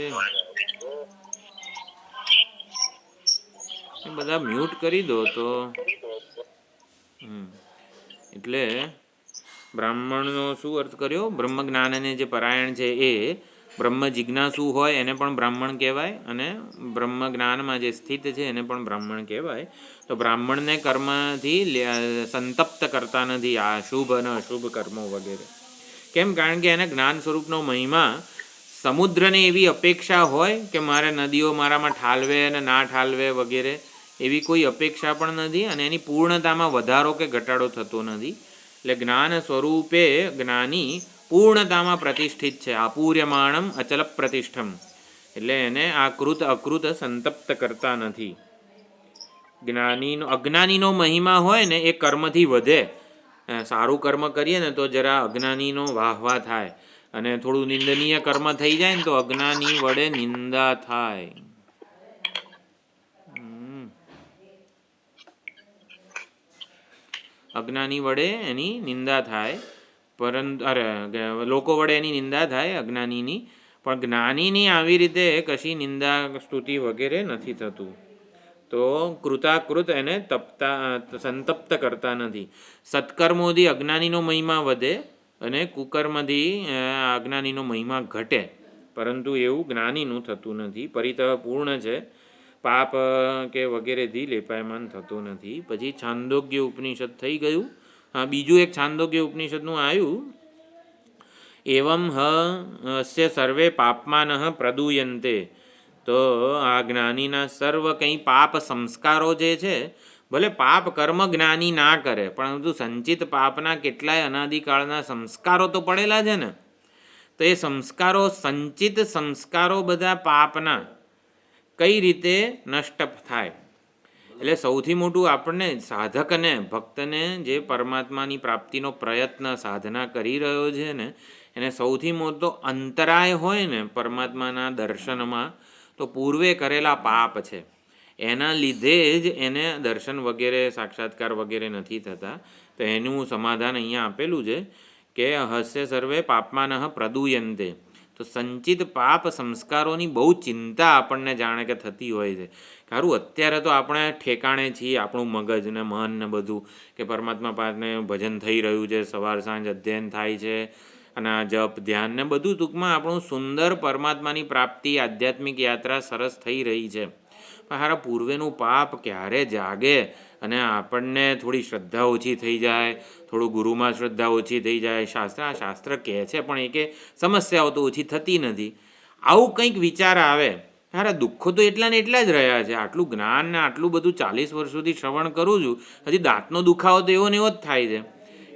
એ બધા મ્યુટ કરી દો તો. એટલે બ્રાહ્મણનો શું અર્થ કર્યો? બ્રહ્મ જ્ઞાનને જે પરાયણ છે એ બ્રહ્મ જિજ્ઞાસુ હોય એને પણ બ્રાહ્મણ કહેવાય, અને બ્રહ્મ જ્ઞાનમાં જે સ્થિત છે એને પણ બ્રાહ્મણ કહેવાય. તો બ્રાહ્મણને કર્મથી સંતપ્ત કરતા નથી આ શુભ અને અશુભ કર્મો વગેરે. કેમ? કારણ કે એને જ્ઞાન સ્વરૂપનો મહિમા, સમુદ્રને એવી અપેક્ષા હોય કે મારે નદીઓ મારામાં ઠાલવે અને ના ઠાલવે વગેરે, એવી કોઈ અપેક્ષા પણ નથી, અને એની પૂર્ણતામાં વધારો કે ઘટાડો થતો નથી. એટલે જ્ઞાન સ્વરૂપે જ્ઞાની પૂર્ણતામાં પ્રતિષ્ઠિત છે. આપૂર્યમાણમ અચલ પ્રતિષ્ઠમ, એટલે એને આ કૃત અકૃત સંતપ્ત કરતા નથી. અજ્ઞાનીનો મહિમા હોય ને એ કર્મથી વધે. સારું કર્મ કરીએ ને તો જરા અજ્ઞાનીનો વાહ થાય, અને થોડું નિંદનીય કર્મ થઈ જાય ને તો અજ્ઞાની વડે નિંદા થાય. અજ્ઞાની વડે એની નિંદા થાય, પરંતુ લોકો વડે એની નિંદા થાય અજ્ઞાનીની, પણ જ્ઞાનીની આવી રીતે કશી નિંદા સ્તુતિ વગેરે નથી થતું. તો કૃતાકૃત એને સંતપ્ત કરતા નથી. સત્કર્મોથી અજ્ઞાનીનો મહિમા વધે અને કુકર્મથી અજ્ઞાનીનો મહિમા ઘટે, પરંતુ એવું જ્ઞાનીનું થતું નથી. પરિતઃ પૂર્ણ છે, પાપ કે વગેરેથી લેપાયમાન થતું નથી. પછી છાંદોગ્ય ઉપનિષદ થઈ ગયું. હા, બીજું એક છાંદોગ્ય ઉપનિષદનું આવ્યું. એવમ હસ્ય સર્વે પાપમાન પ્રદૂયંતે. તો આ જ્ઞાનીના સર્વ કંઈ પાપ સંસ્કારો જે છે, ભલે પાપ કર્મ જ્ઞાની ના કરે, પરંતુ સંચિત પાપના કેટલાય અનાદિકાળના સંસ્કારો તો પડેલા છે ને, તો એ સંસ્કારો, સંચિત સંસ્કારો બધા પાપના કઈ રીતે નષ્ટ થાય. એટલે સૌથી મોટું આપણને સાધકને, ભક્તને, જે પરમાત્માની પ્રાપ્તિનો પ્રયત્ન સાધના કરી રહ્યો છે ને, એને સૌથી મોટો અંતરાય હોય ને પરમાત્માના દર્શનમાં, તો પૂર્વે કરેલા પાપ છે. એના લીધે જ એને દર્શન વગેરે, સાક્ષાત્કાર વગેરે નથી થતા. તો એનું સમાધાન અહીંયા આપેલું છે કે હસ્ય સર્વે પાપમાન પ્રદૂયંતે. તો સંચિત પાપ સંસ્કારોની બહુ ચિંતા આપણને જાણે કે થતી હોય છે. ખરું, અત્યારે તો આપણે ઠેકાણે છીએ, આપણું મગજ ને મન ને બધું, કે પરમાત્મા પાસને ભજન થઈ રહ્યું છે, સવાર સાંજ અધ્યયન થાય છે, અને આ જપ ધ્યાન ને બધું, ટૂંકમાં આપણું સુંદર પરમાત્માની પ્રાપ્તિ, આધ્યાત્મિક યાત્રા સરસ થઈ રહી છે. પણ હારા પૂર્વેનું પાપ ક્યારે જાગે અને આપણને થોડી શ્રદ્ધા ઓછી થઈ જાય, થોડું ગુરુમાં શ્રદ્ધા ઓછી થઈ જાય. શાસ્ત્ર કહે છે પણ એ કે સમસ્યાઓ તો ઓછી થતી નથી. આવું કંઈક વિચાર આવે, હારા દુઃખો તો એટલા ને એટલા જ રહ્યા છે. આટલું જ્ઞાન ને આટલું બધું 40 વર્ષ સુધી શ્રવણ કરું છું, હજી દાંતનો દુખાવો તો એવો ને એવો જ થાય છે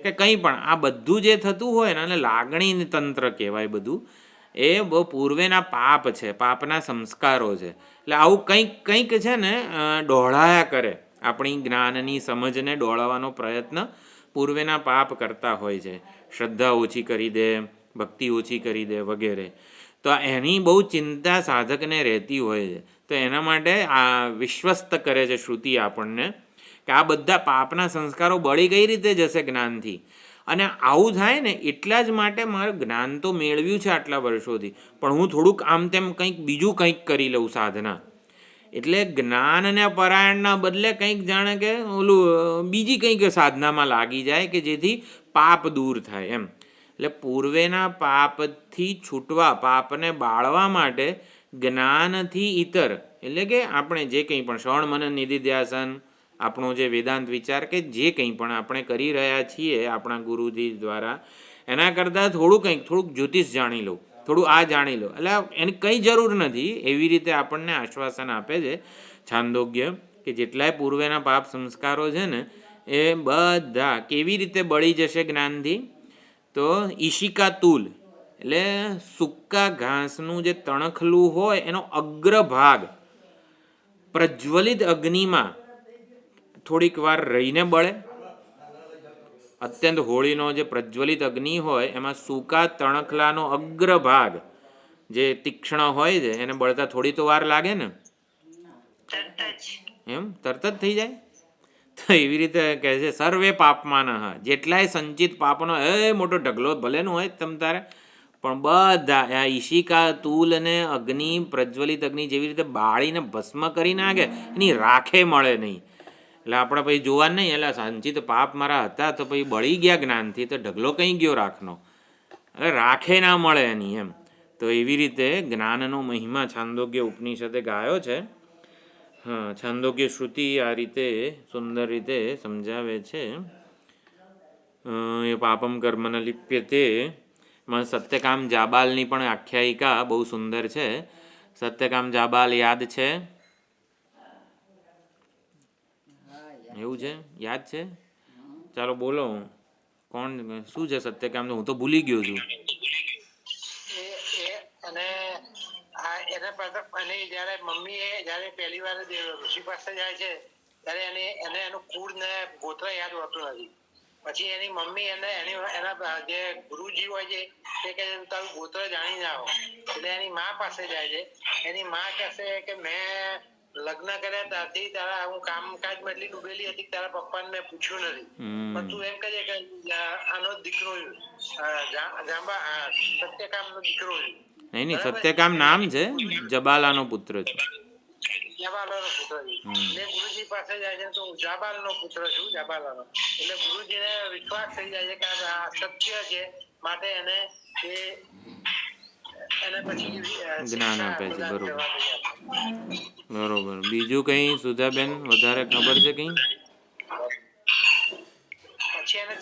કે કંઈ પણ. આ બધું જે થતું હોય ને, અને લાગણી તંત્ર કહેવાય બધું, એ બહુ પૂર્વેના પાપ છે, પાપના સંસ્કારો છે. એટલે આવું કંઈક છે ને ડહોળાયા કરે, આપણી જ્ઞાનની સમજને ડહોળવાનો પ્રયત્ન પૂર્વેના પાપ કરતા હોય છે. શ્રદ્ધા ઓછી કરી દે, ભક્તિ ઓછી કરી દે વગેરે. તો એની બહુ ચિંતા સાધકને રહેતી હોય છે. તો એના માટે આ વિશ્વસ્ત કરે છે શ્રુતિ આપણને કે આ બધા પાપના સંસ્કારો બળી કઈ રીતે જશે જ્ઞાનથી. અને આવું થાય ને એટલા જ માટે મારે જ્ઞાન તો મેળવ્યું છે આટલા વર્ષોથી, પણ હું થોડુંક આમ તેમ કંઈક બીજું કંઈક કરી લઉં સાધના. એટલે જ્ઞાનને પરાયણના બદલે કંઈક જાણે કે ઓલું બીજી કંઈક સાધનામાં લાગી જાય કે જેથી પાપ દૂર થાય એમ. એટલે પૂર્વેના પાપથી છૂટવા, પાપને બાળવા માટે જ્ઞાનથી ઇતર, એટલે કે આપણે જે કંઈ પણ શ્રવણ મનન નિધિધ્યાસન, આપણો જે વેદાંત વિચાર કે જે કંઈ પણ આપણે કરી રહ્યા છીએ આપણા ગુરુજી દ્વારા, એના કરતાં થોડુંક જ્યોતિષ જાણી લઉં, થોડું આ જાણી લો. એટલે એની કંઈ જરૂર નથી. એવી રીતે આપણને આશ્વાસન આપે છે છાંદોગ્ય કે જેટલાય પૂર્વેના પાપ સંસ્કારો છે ને એ બધા કેવી રીતે બળી જશે જ્ઞાનથી. તો ઈશિકા તુલ, એટલે સૂકા ઘાસનું જે તણખલું હોય એનો અગ્રભાગ પ્રજ્વલિત અગ્નિમાં થોડીક વાર રહીને બળે. અત્યંત હોળીનો જે પ્રજ્વલિત અગ્નિ હોય એમાં સૂકા તણખલાનો અગ્રભાગ જે તીક્ષ્ણ હોય છે એને બળતા થોડી તો વાર લાગે ને, એમ તરત જ થઈ જાય. તો એવી રીતે કહે છે સર્વે પાપમાન, જેટલાય સંચિત પાપનો મોટો ઢગલો ભલે નો હોય તમ તારે, પણ બધા આ ઈશિકા તુલ અને અગ્નિ, પ્રજ્વલિત અગ્નિ જેવી રીતે બાળીને ભસ્મ કરી નાખે, એની રાખે મળે નહીં. એટલે આપણે પછી જોવાનું નહીં, એટલે સંચિત પાપ મારા હતા તો પછી બળી ગયા જ્ઞાનથી, તો ઢગલો કંઈ ગયો રાખનો, એટલે રાખે ના મળે એની એમ. તો એવી રીતે જ્ઞાનનો મહિમા છાંદોગ્ય ઉપનિષદે ગાયો છે. હા, છાંદોગ્ય શ્રુતિ આ રીતે સુંદર રીતે સમજાવે છે. એ પાપમ કર્મ ન લિપ્યતે માં સત્યકામ જાબાલની પણ આખ્યાયિકા બહુ સુંદર છે. સત્યકામ જાબાલ યાદ છે? એવું છે? યાદ છે? ચાલો બોલો, કોણ શું છે સત્યકામ? હું તો ભૂલી ગયો છું. અને જયારે મમ્મી જયારે પહેલી વાર ઋષિ પાસે જાય છે ત્યારે એને એનું કુળ ને ગોત્ર યાદ હોતું નથી. પછી એની મમ્મી એના જે ગુરુજી હોય છે તે કહે છે તારું ગોત્ર જાણી જાઓ. એટલે એની માં પાસે જાય છે. એની માં કહેશે કે મેં લગ્ન કર્યા ત્યારથી તારા હું કામકાજમાં એટલી ડૂબેલી હતી કે તારા પપ્પાને મેં પૂછ્યું નથી. પણ તું એમ કહે કે આનો દીકરો સત્યકામનો દીકરો છે. નહીં, સત્યકામ નામ છે, જબાલાનો પુત્ર છે. જબાલાનો પુત્ર છે. એટલે ગુરુજી પાસે જાય છે તો હું જાબાલનો પુત્ર છું, જાબાલાનો. એટલે ગુરુજીને વિશ્વાસ થઈ જાય છે કે આ સત્ય છે, માટે એને પછી જ્ઞાન આપે છે. બરોબર બરોબર. બીજું કઈ સુધાબેન વધારે ખબર છે કઈ? પછી એને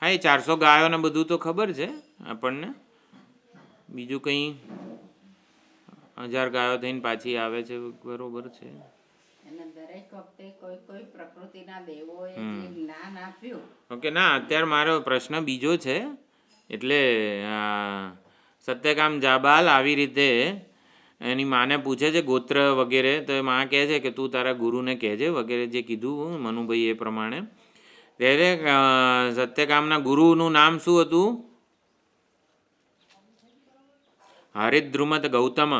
હા, એ 400 ગાયો ને બધું તો ખબર છે આપણને. બીજું કંઈ 1000 ગાયો થઈને પાછી આવે છે, બરોબર છે. દરેક વખતે કોઈ પ્રકૃતિના દેવોએ જે જ્ઞાન આપ્યું. ઓકે, ના અત્યારે મારો પ્રશ્ન બીજો છે. એટલે સત્યકામ જાબાલ આવી રીતે એની માને પૂછે છે ગોત્ર વગેરે, તો એ માં કહે છે કે તું તારા ગુરુને કહેજે વગેરે, જે કીધું મનુભાઈ એ પ્રમાણે. ત્યારે સત્યકામના ગુરુનું નામ શું હતું? હરિદ્રુમત ગૌતમ.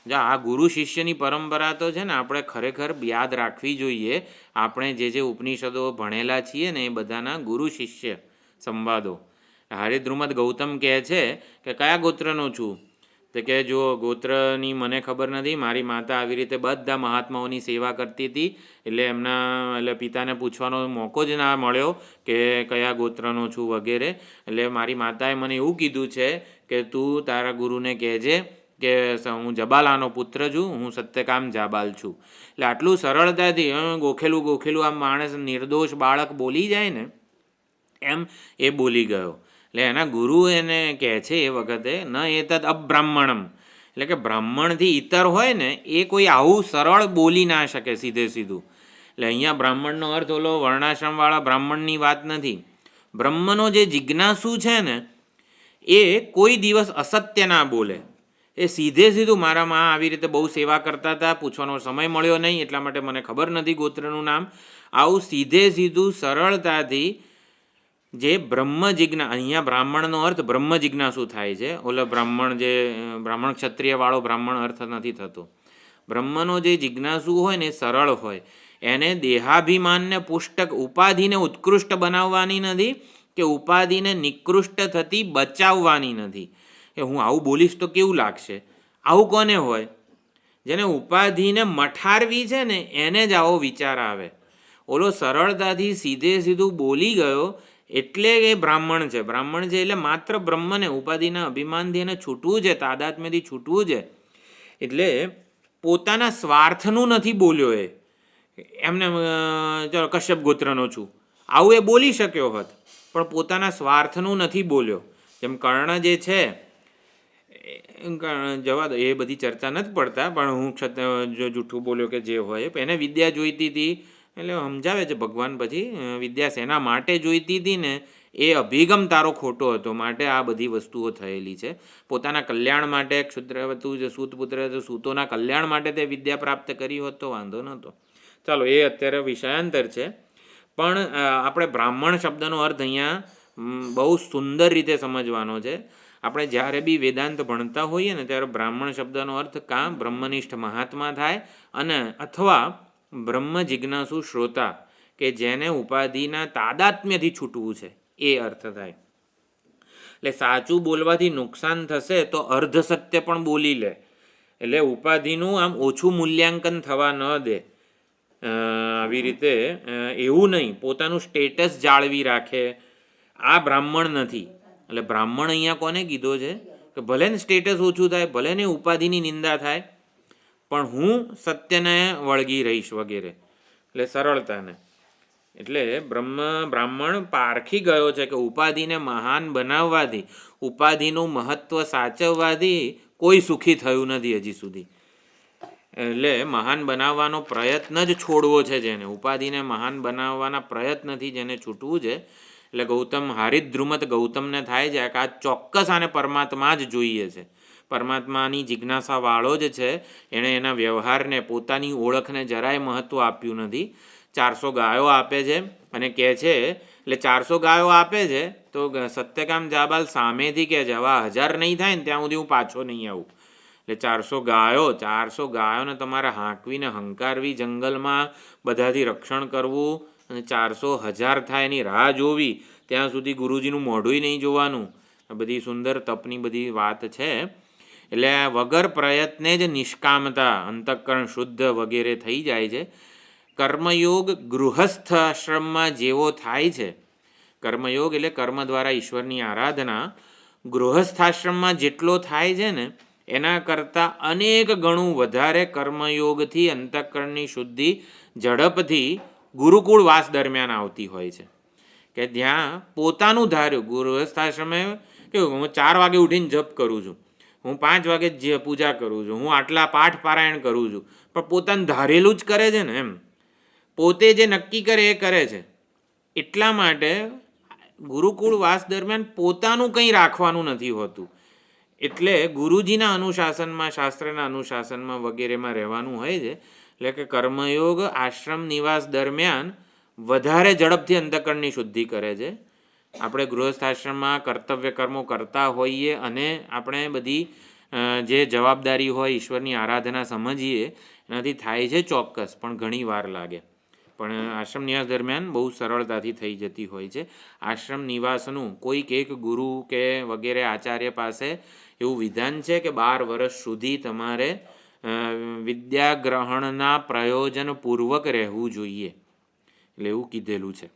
આ ગુરુ શિષ્યની પરંપરા તો છે ને આપણે ખરેખર યાદ રાખવી જોઈએ. આપણે જે ઉપનિષદો ભણેલા છીએ ને એ બધાના ગુરુ શિષ્ય સંવાદો. હરિદ્રુમત ગૌતમ કહે છે કે કયા ગોત્રનો છું? તો કે જો ગોત્રની મને ખબર નથી, મારી માતા આવી રીતે બધા મહાત્માઓની સેવા કરતી હતી, એટલે પિતાને પૂછવાનો મોકો જ ના મળ્યો કે કયા ગોત્રનો છું વગેરે. એટલે મારી માતાએ મને એવું કીધું છે કે તું તારા ગુરુને કહેજે કે હું જબાલાનો પુત્ર છું, હું સત્યકામ જાબાલ છું. એટલે આટલું સરળતાથી ગોખેલું આમ માણસ નિર્દોષ બાળક બોલી જાય ને એમ એ બોલી ગયો. એટલે એના ગુરુ એને કહે છે એ વખતે ન એતદ અબ્રાહ્મણમ, એટલે કે બ્રાહ્મણથી ઇતર હોય ને એ કોઈ આવું સરળ બોલી ના શકે સીધે સીધું. એટલે અહીંયા બ્રાહ્મણનો અર્થ ઓલો વર્ણાશ્રમવાળા બ્રાહ્મણની વાત નથી. બ્રહ્મનો જે જિજ્ઞાસુ છે ને એ કોઈ દિવસ અસત્ય ના બોલે. એ સીધે સીધું મારા માં આવી રીતે બહુ સેવા કરતા હતા, પૂછવાનો સમય મળ્યો નહીં એટલા માટે મને ખબર નથી ગોત્રનું નામ. આવું સીધે સીધું સરળતાથી જે બ્રહ્મ જિજ્ઞા, અહીંયા બ્રાહ્મણનો અર્થ બ્રહ્મ જિજ્ઞાસુ થાય છે. ઓલો બ્રાહ્મણ જે બ્રાહ્મણ ક્ષત્રિયવાળો બ્રાહ્મણ અર્થ નથી થતો. બ્રહ્મનો જે જિજ્ઞાસુ હોય ને એ સરળ હોય. એને દેહાભિમાનને પુષ્ટક, ઉપાધિને ઉત્કૃષ્ટ બનાવવાની નથી કે ઉપાધિને નિકૃષ્ટ થતી બચાવવાની નથી. કે હું આવું બોલીશ તો કેવું લાગશે, આવું કોને હોય? જેને ઉપાધિને મઠારવી છે ને એને જ આવો વિચાર આવે. ઓલો સરળતાથી સીધે સીધું બોલી ગયો એટલે એ બ્રાહ્મણ છે. બ્રાહ્મણ છે એટલે માત્ર બ્રહ્મને, ઉપાધિના અભિમાનથી એને છૂટવું છે, તાદાત્મ્યથી છૂટવું છે. એટલે પોતાના સ્વાર્થનું નથી બોલ્યો એ. એમને ચાલો કશ્યપ ગોત્રનો છું આવું એ બોલી શક્યો હોત, પણ પોતાના સ્વાર્થનું નથી બોલ્યો. જેમ કર્ણ જે છે, જવા દો એ બધી ચર્ચા નથી પડતા, પણ હું જો જૂઠું બોલ્યો કે જે હોય, એને વિદ્યા જોઈતી હતી એટલે સમજાવે છે ભગવાન પછી વિદ્યા શેના માટે જોઈતી હતી ને એ અભિગમ તારો ખોટો હતો, માટે આ બધી વસ્તુઓ થયેલી છે. પોતાના કલ્યાણ માટે ક્ષુદ્રવતુ જે સૂતપુત્ર સૂતોના કલ્યાણ માટે તે વિદ્યા પ્રાપ્ત કરી હોત તો વાંધો નહોતો. ચાલો એ અત્યારે વિષયાંતર છે. પણ આપણે બ્રાહ્મણ શબ્દનો અર્થ અહીંયા બહુ સુંદર રીતે સમજવાનો છે. આપણે જ્યારે બી વેદાંત ભણતા હોઈએ ને ત્યારે બ્રાહ્મણ શબ્દનો અર્થ કાં બ્રહ્મનિષ્ઠ મહાત્મા થાય અને અથવા બ્રહ્મ જિજ્ઞાસુ શ્રોતા કે જેને ઉપાધિના તાદાત્મ્યથી છૂટવું છે એ અર્થ થાય. એટલે સાચું બોલવાથી નુકસાન થશે તો અર્ધ સત્ય પણ બોલી લે, એટલે ઉપાધિનું આમ ઓછું મૂલ્યાંકન થવા ન દે. આવી રીતે એવું નહીં, પોતાનું સ્ટેટસ જાળવી રાખે. આ બ્રાહ્મણ નથી. એટલે બ્રાહ્મણ અહીંયા કોને કીધો છે કે ભલે ને સ્ટેટસ ઓછું થાય, ભલે ને ઉપાધિની નિંદા થાય, પણ હું સત્યને વળગી રહીશ વગેરે, એટલે સરળતાને. એટલે બ્રાહ્મણ પારખી ગયો છે કે ઉપાધિને મહાન બનાવવાથી, ઉપાધિનું મહત્વ સાચવવાથી કોઈ સુખી થયું નથી હજી સુધી. એટલે મહાન બનાવવાનો પ્રયત્ન જ છોડવો છે જેને, ઉપાધિને મહાન બનાવવાના પ્રયત્નથી જેને છૂટવું છે. એટલે ગૌતમ હારિદ્રુમત ગૌતમને થાય છે કે આ ચોક્કસ આને પરમાત્મા જ જોઈએ છે, પરમાત્માની જિજ્ઞાસાવાળો જ છે. એણે એના વ્યવહારને, પોતાની ઓળખને જરાય મહત્વ આપ્યું નથી. 400 ગાયો આપે છે અને કહે છે, એટલે 400 ગાયો આપે છે તો સત્યકામ જાબાલ સામેથી કહે છે હવે 1000 નહીં થાય ને ત્યાં સુધી હું પાછો નહીં આવું. એટલે 400 ગાયોને તમારે હાંકવીને હંકારવી, જંગલમાં બધાથી રક્ષણ કરવું, અને 400,000 થાય એની રાહ જોવી, ત્યાં સુધી ગુરુજીનું મોઢુંય નહીં જોવાનું. આ બધી સુંદર તપની બધી વાત છે. એટલે વગર પ્રયત્ને જ નિષ્કામતા, અંતઃકરણ શુદ્ધ વગેરે થઈ જાય છે. કર્મયોગ ગૃહસ્થ આશ્રમમાં જેવો થાય છે, કર્મયોગ એટલે કર્મ દ્વારા ઈશ્વરની આરાધના ગૃહસ્થાશ્રમમાં જેટલો થાય છે ને એના કરતાં અનેક ગણું વધારે કર્મયોગથી અંતઃકરણની શુદ્ધિ ઝડપથી ગુરુકુળ વાસ દરમિયાન આવતી હોય છે. કે જ્યાં પોતાનું ધાર્યું, ગૃહસ્થાશ્રમે કેવું, હું 4 વાગે ઉઠીને જપ કરું છું, હું 5 વાગે પૂજા કરું છું, હું આટલા પાઠ પારાયણ કરું છું, પણ પોતાનું ધારેલું જ કરે છે ને, એમ પોતે જે નક્કી કરે એ કરે છે. એટલા માટે ગુરુકુળ વાસ દરમિયાન પોતાનું કંઈ રાખવાનું નથી હોતું. એટલે ગુરુજીના અનુશાસનમાં, શાસ્ત્રના અનુશાસનમાં વગેરેમાં રહેવાનું હોય છે. એટલે કે કર્મયોગ આશ્રમ નિવાસ દરમિયાન વધારે ઝડપથી અંતઃકરણની શુદ્ધિ કરે છે. આપણે ગૃહસ્થાશ્રમમાં કર્તવ્ય કર્મો કરતા હોઈએ અને આપણે બધી જે જવાબદારી હોય ઈશ્વરની આરાધના સમજીએ, એનાથી થાય છે ચોક્કસ, પણ ઘણી વાર લાગે. પણ આશ્રમ નિવાસ દરમિયાન બહુ સરળતાથી થઈ જતી હોય છે. આશ્રમ નિવાસનું કોઈક એક ગુરુ કે વગેરે આચાર્ય પાસે એવું વિધાન છે કે 12 વર્ષ સુધી તમારે વિદ્યાગ્રહણના પ્રયોજનપૂર્વક રહેવું જોઈએ, એટલે એવું કીધેલું છે.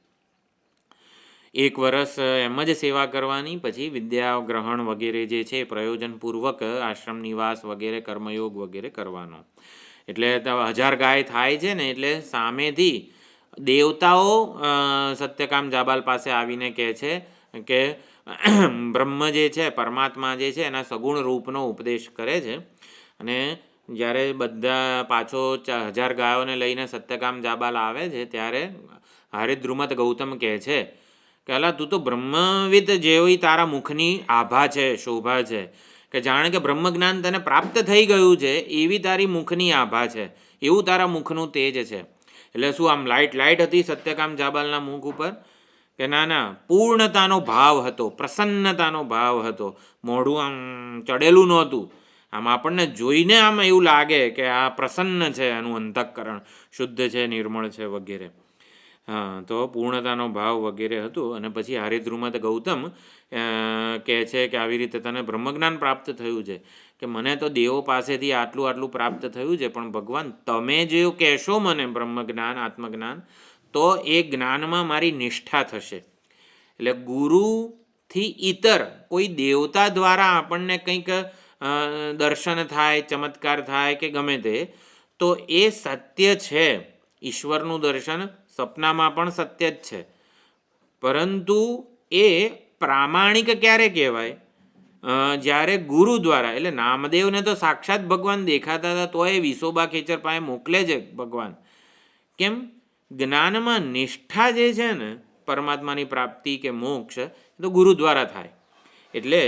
1 વર્ષ એમ જ સેવા કરવાની, પછી વિદ્યાગ્રહણ વગેરે જે છે પ્રયોજનપૂર્વક આશ્રમ નિવાસ વગેરે કર્મયોગ વગેરે કરવાનો. એટલે 1000 ગાય થાય છે ને, એટલે સામેથી દેવતાઓ સત્યકામ જાબાલ પાસે આવીને કહે છે કે બ્રહ્મ જે છે, પરમાત્મા જે છે એના સગુણ રૂપનો ઉપદેશ કરે છે. અને જ્યારે બધા પાછો 1000 ગાયોને લઈને સત્યકામ જાબાલ આવે છે ત્યારે હારિદ્રુમત ગૌતમ કહે છે કે અલા તું તો બ્રહ્મવિદ જેવી તારા મુખની આભા છે, શોભા છે, કે જાણે કે બ્રહ્મ જ્ઞાન તને પ્રાપ્ત થઈ ગયું છે એવી તારી મુખની આભા છે, એવું તારા મુખનું તેજ છે. એટલે શું આમ લાઇટ હતી સત્યકામ જાબાલના મુખ ઉપર? કે ના, પૂર્ણતાનો ભાવ હતો, પ્રસન્નતાનો ભાવ હતો, મોઢું આમ ચડેલું નહોતું. આમ આપણને જોઈને આમ એવું લાગે કે આ પ્રસન્ન છે, આનું અંતઃકરણ શુદ્ધ છે, નિર્મળ છે વગેરે. હા, તો પૂર્ણતાનો ભાવ વગેરે હતું. અને પછી હારિદ્રુમત ગૌતમ કહે છે કે આવી રીતે તને બ્રહ્મજ્ઞાન પ્રાપ્ત થયું છે, કે મને તો દેવો પાસેથી આટલું પ્રાપ્ત થયું છે, પણ ભગવાન તમે જે કહેશો મને બ્રહ્મજ્ઞાન, આત્મજ્ઞાન, તો એ જ્ઞાનમાં મારી નિષ્ઠા થશે. એટલે ગુરુથી ઇતર કોઈ દેવતા દ્વારા આપણને કંઈક દર્શન થાય, ચમત્કાર થાય કે ગમે તે, તો એ સત્ય છે. ઈશ્વરનું દર્શન સપનામાં પણ સત્ય જ છે, પરંતુ એ પ્રામાણિક ક્યારે કહેવાય? જ્યારે ગુરુ દ્વારા. એટલે નામદેવને તો સાક્ષાત ભગવાન દેખાતા હતા, તો એ વિસોબા ખેચર પાસે મોકલે છે ભગવાન. કેમ? જ્ઞાનમાં નિષ્ઠા જે છે ને, પરમાત્માની પ્રાપ્તિ કે મોક્ષ, એ તો ગુરુ દ્વારા થાય. એટલે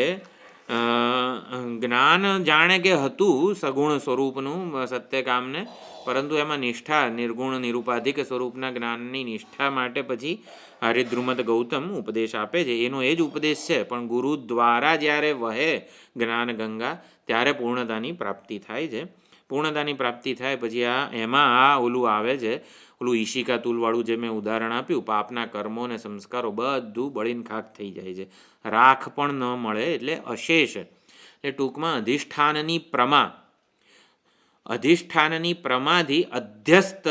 જ્ઞાન જાણે કે હતું સગુણ સ્વરૂપનું સત્યકામને, પરંતુ એમાં નિષ્ઠા, નિર્ગુણ નિરુપાધિક સ્વરૂપના જ્ઞાનની નિષ્ઠા માટે પછી હારિદ્રુમત ગૌતમ ઉપદેશ આપે છે. એનો એ જ ઉપદેશ છે, પણ ગુરુ દ્વારા જ્યારે વહે જ્ઞાન ગંગા ત્યારે પૂર્ણતાની પ્રાપ્તિ થાય છે. પૂર્ણતાની પ્રાપ્તિ થાય પછી એમાં ઓલું આવે છે, ઓલું ઈશિકા તુલવાળું જે મેં ઉદાહરણ આપ્યું, પાપના કર્મો અને સંસ્કારો બધું બળીને ખાક થઈ જાય છે, રાખ પણ ન મળે, એટલે અશેષ. એ ટૂંકમાં અધિષ્ઠાનની પ્રમાથી અધ્યસ્ત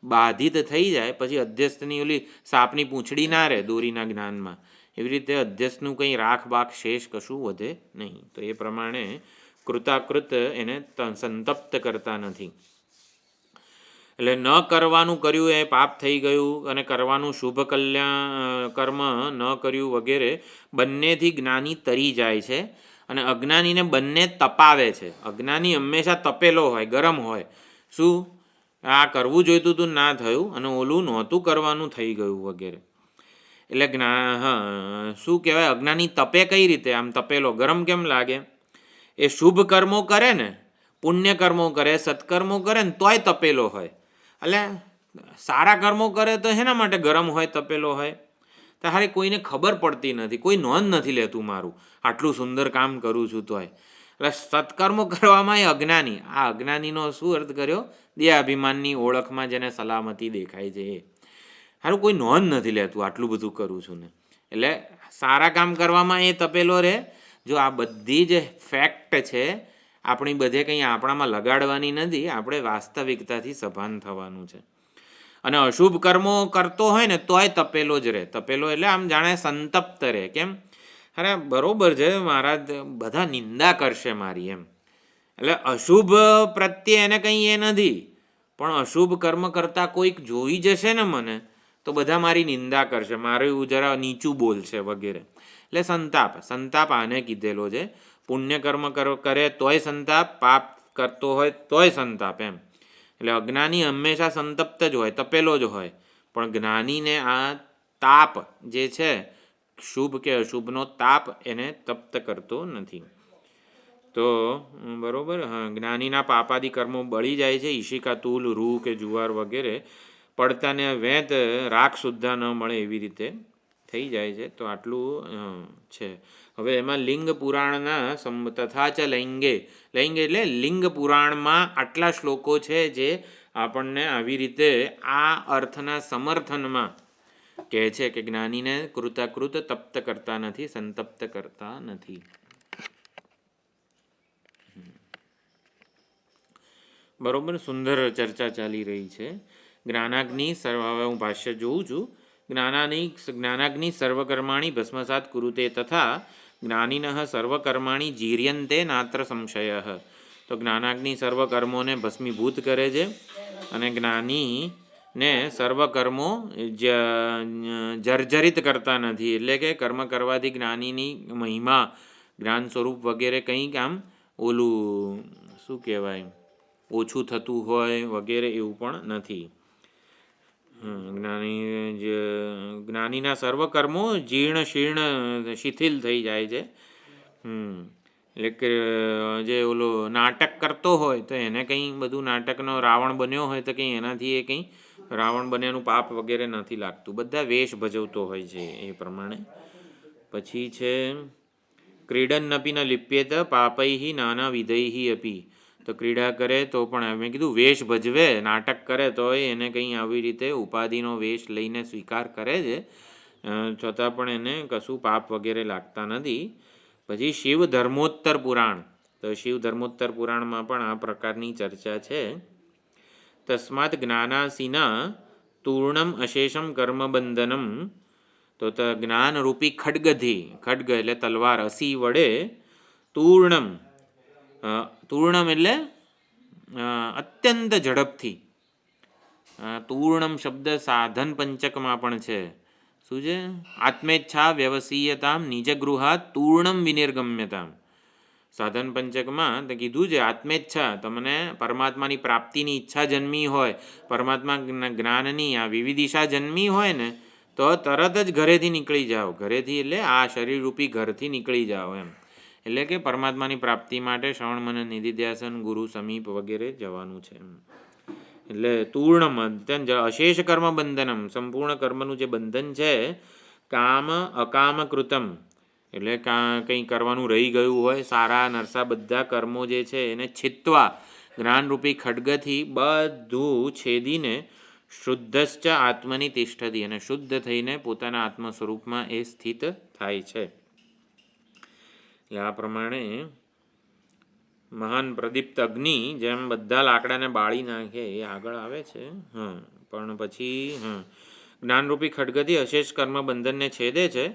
બાધિત થઈ જાય. પછી અધ્યસ્તની ઓલી સાપની પૂંછડી ના રહે દોરીના જ્ઞાનમાં, એવી રીતે અધ્યસનું કંઈ રાખ બાખ શેષ કશું વધે નહીં. તો એ પ્રમાણે કૃતાકૃત એને સંતપ્ત કરતા નથી. એટલે ન કરવાનું કર્યું એ પાપ થઈ ગયું અને કરવાનું શુભ કર્મ ન કર્યું વગેરે બંનેથી જ્ઞાની તરી જાય છે અને અજ્ઞાનીને બંને તપાવે છે. અજ્ઞાની હંમેશા તપેલો હોય, ગરમ હોય. શું આ કરવું જોઈતું હતું ના થયું અને ઓલું નહોતું કરવાનું થઈ ગયું વગેરે. એટલે શું કહેવાય, અજ્ઞાની તપે કઈ રીતે? આમ તપેલો ગરમ કેમ લાગે? એ શુભ કર્મો કરે ને, પુણ્ય કર્મો કરે, સત્કર્મો કરે ને તોય તપેલો હોય. એટલે સારા કર્મો કરે તો એના માટે ગરમ હોય, તપેલો હોય. તો હારે કોઈને ખબર પડતી નથી, કોઈ નોંધ નથી લેતું મારું આટલું સુંદર કામ કરું છું તોય. એટલે સત્કર્મો કરવામાં એ અજ્ઞાની. આ અજ્ઞાનીનો શું અર્થ કર્યો? દેહાભિમાનની ઓળખમાં જેને સલામતી દેખાય છે એ. હારું કોઈ નોંધ નથી લેતું આટલું બધું કરું છું ને. એટલે સારા કામ કરવામાં એ તપેલો રહે. જો આ બધી જ ફેક્ટ છે, આપણી બધે કંઈ આપણામાં લગાડવાની નથી, આપણે વાસ્તવિકતાથી સભાન થવાનું છે. અને અશુભ કર્મો કરતો હોય ને તોય તપેલો જ રહે. તપેલો એટલે આમ જાણે સંતપ્ત રહે. કેમ? અરે બરોબર છે, મારા બધા નિંદા કરશે મારી એમ. એટલે અશુભ પ્રત્યે એને કંઈ એ નથી, પણ અશુભ કર્મ કરતાં કોઈક જોઈ જશે ને મને તો બધા મારી નિંદા કરશે, મારું જરા નીચું બોલશે વગેરે. એટલે સંતાપ આને કીધેલો છે. પુણ્ય કર્મ કરે તોય સંતાપ, પાપ કરતો હોય તોય સંતાપ એમ. એટલે અજ્ઞાની હંમેશા સંતપ્ત જ હોય, તપેલો જ હોય. પણ જ્ઞાનીને આ તાપ જે છે, શુભ કે અશુભનો તાપ એને તપ્ત કરતો નથી. તો બરોબર. હા, જ્ઞાનીના પાપાદી કર્મો બળી જાય છે. ઈશિકા, તૂલ, રૂ કે જુવાર વગેરે પડતાને વેત રાખ સુદ્ધા ન મળે એવી રીતે થઈ જાય છે. તો આટલું છે. હવે એમાં લિંગ પુરાણના તથા ચ લૈંગે એટલે લિંગ પુરાણમાં આટલા શ્લોકો છે જે આપણને આવી રીતે આ અર્થના સમર્થનમાં કહે છે કે જ્ઞાનીને કૃતાકૃત તપ્ત કરતા નથી, સંતપ્ત કરતા નથી. બરોબર. સુંદર ચર્ચા ચાલી રહી છે. જ્ઞાનાગ્નિ હવે હું ભાષ્ય જોઉં છું. જ્ઞાનાગ્નિ સર્વકર્માણી ભસ્મસાત કુરુતે તથા જ્ઞાનિનઃ સર્વકર્માણી જીર્યંતે નાત્ર સંશય. તો જ્ઞાનાગ્નિ સર્વકર્મોને ભસ્મીભૂત કરે છે અને જ્ઞાનીને સર્વકર્મો જર્જરિત કરતા નથી. એટલે કે કર્મ કરવાથી જ્ઞાનીની મહિમા, જ્ઞાન સ્વરૂપ વગેરે કંઈક આમ ઓલું શું કહેવાય, ઓછું થતું હોય વગેરે એવું પણ નથી. જ્ઞાનીના સર્વ કર્મો જીર્ણ શીર્ણ શિથિલ થઈ જાય છે. એટલે કે જે ઓલો નાટક કરતો હોય તો એને કંઈ બધું નાટકનો રાવણ બન્યો હોય તો કંઈ એનાથી એ કંઈ રાવણ બન્યાનું પાપ વગેરે નથી લાગતું. બધા વેશ ભજવતો હોય છે એ પ્રમાણે. પછી છે ક્રીડન અપી ન લિપ્યેત પાપૈ નાના વિધૈ અપી. તો ક્રીડા કરે તો પણ મેં કીધું વેશ ભજવે, નાટક કરે તોય એને કંઈ આવી રીતે ઉપાધિનો વેશ લઈને સ્વીકાર કરે છે, છતાં પણ એને કશું પાપ વગેરે લાગતા નથી. પછી શિવ ધર્મોત્તર પુરાણ. તો શિવ ધર્મોત્તર પુરાણમાં પણ આ પ્રકારની ચર્ચા છે. તસ્માત જ્ઞાનાસીના તૂર્ણમ અશેષમ કર્મબંધનમ. તો જ્ઞાનરૂપી ખડગથી, ખડગ એટલે તલવાર, અસી વડે તૂર્ણમ, તૂર્ણમ એટલે અત્યંત ઝડપથી. તૂર્ણમ શબ્દ સાધન પંચકમાં પણ છે. શું છે? આત્મેચ્છા વ્યવસીયતામ નિજગૃહાત તૂર્ણમ વિનિર્ગમ્યતામ. સાધન પંચકમાં તો કીધું છે આત્મેચ્છા, તમને પરમાત્માની પ્રાપ્તિની ઈચ્છા જન્મી હોય, પરમાત્મા જ્ઞાનની આ વિવિધિશા જન્મી હોય ને તો તરત જ ઘરેથી નીકળી જાઓ. ઘરેથી એટલે આ શરીરરૂપી ઘરથી નીકળી જાઓ એમ. એટલે કે પરમાત્માની પ્રાપ્તિ માટે શ્રવણ મનન નિધિધ્યાસન ગુરુ સમીપ વગેરે જવાનું છે. એટલે તૂર્ણમ અત્યંત અશેષ કર્મ બંધનમ, સંપૂર્ણ કર્મનું જે બંધન છે. કામ અકામ કૃતમ એટલે કંઈ કરવાનું રહી ગયું હોય, સારા નરસા બધા કર્મો જે છે એને છિત્વા જ્ઞાનરૂપી ખડગથી બધું છેદીને શુદ્ધશ્ચ આત્મની તિષ્ઠતી, અને શુદ્ધ થઈને પોતાના આત્મ સ્વરૂપમાં એ સ્થિત થાય છે. એટલે આ પ્રમાણે મહાન પ્રદીપ્ત અગ્નિ જેમ બધા લાકડાને બાળી નાખે એ આગળ આવે છે. પણ પછી જ્ઞાનરૂપી ખડગથી અશેષ કર્મ બંધનને છેદે છે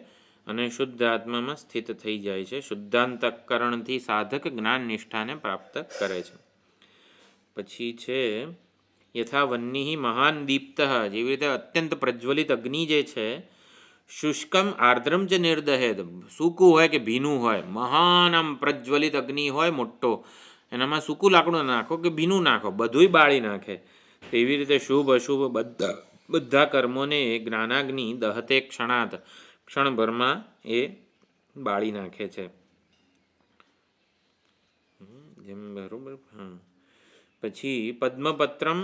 અને શુદ્ધ આત્મામાં સ્થિત થઈ જાય છે. શુદ્ધાંતકરણથી સાધક જ્ઞાન નિષ્ઠાને પ્રાપ્ત કરે છે. પછી છે યથા વન્નિ મહાન દીપ્ત, જેવી રીતે અત્યંત પ્રજ્વલિત અગ્નિ જે છે, શુષ્કમ આર્દ્રમ જ નિર્દહેદ, સૂકું હોય કે ભીનું હોય, મહાન આમ પ્રજ્વલિત અગ્નિ હોય મોટો, એનામાં સૂકું લાકડું નાખો કે ભીનું નાખો, બધુંય બાળી નાખે. એવી રીતે શુભ અશુભ બધા કર્મોને જ્ઞાનાગ્નિ દહતે ક્ષણાત, ક્ષણભરમાં એ બાળી નાખે છે. જેમ બરોબર. હા, પછી પદ્મપત્રમ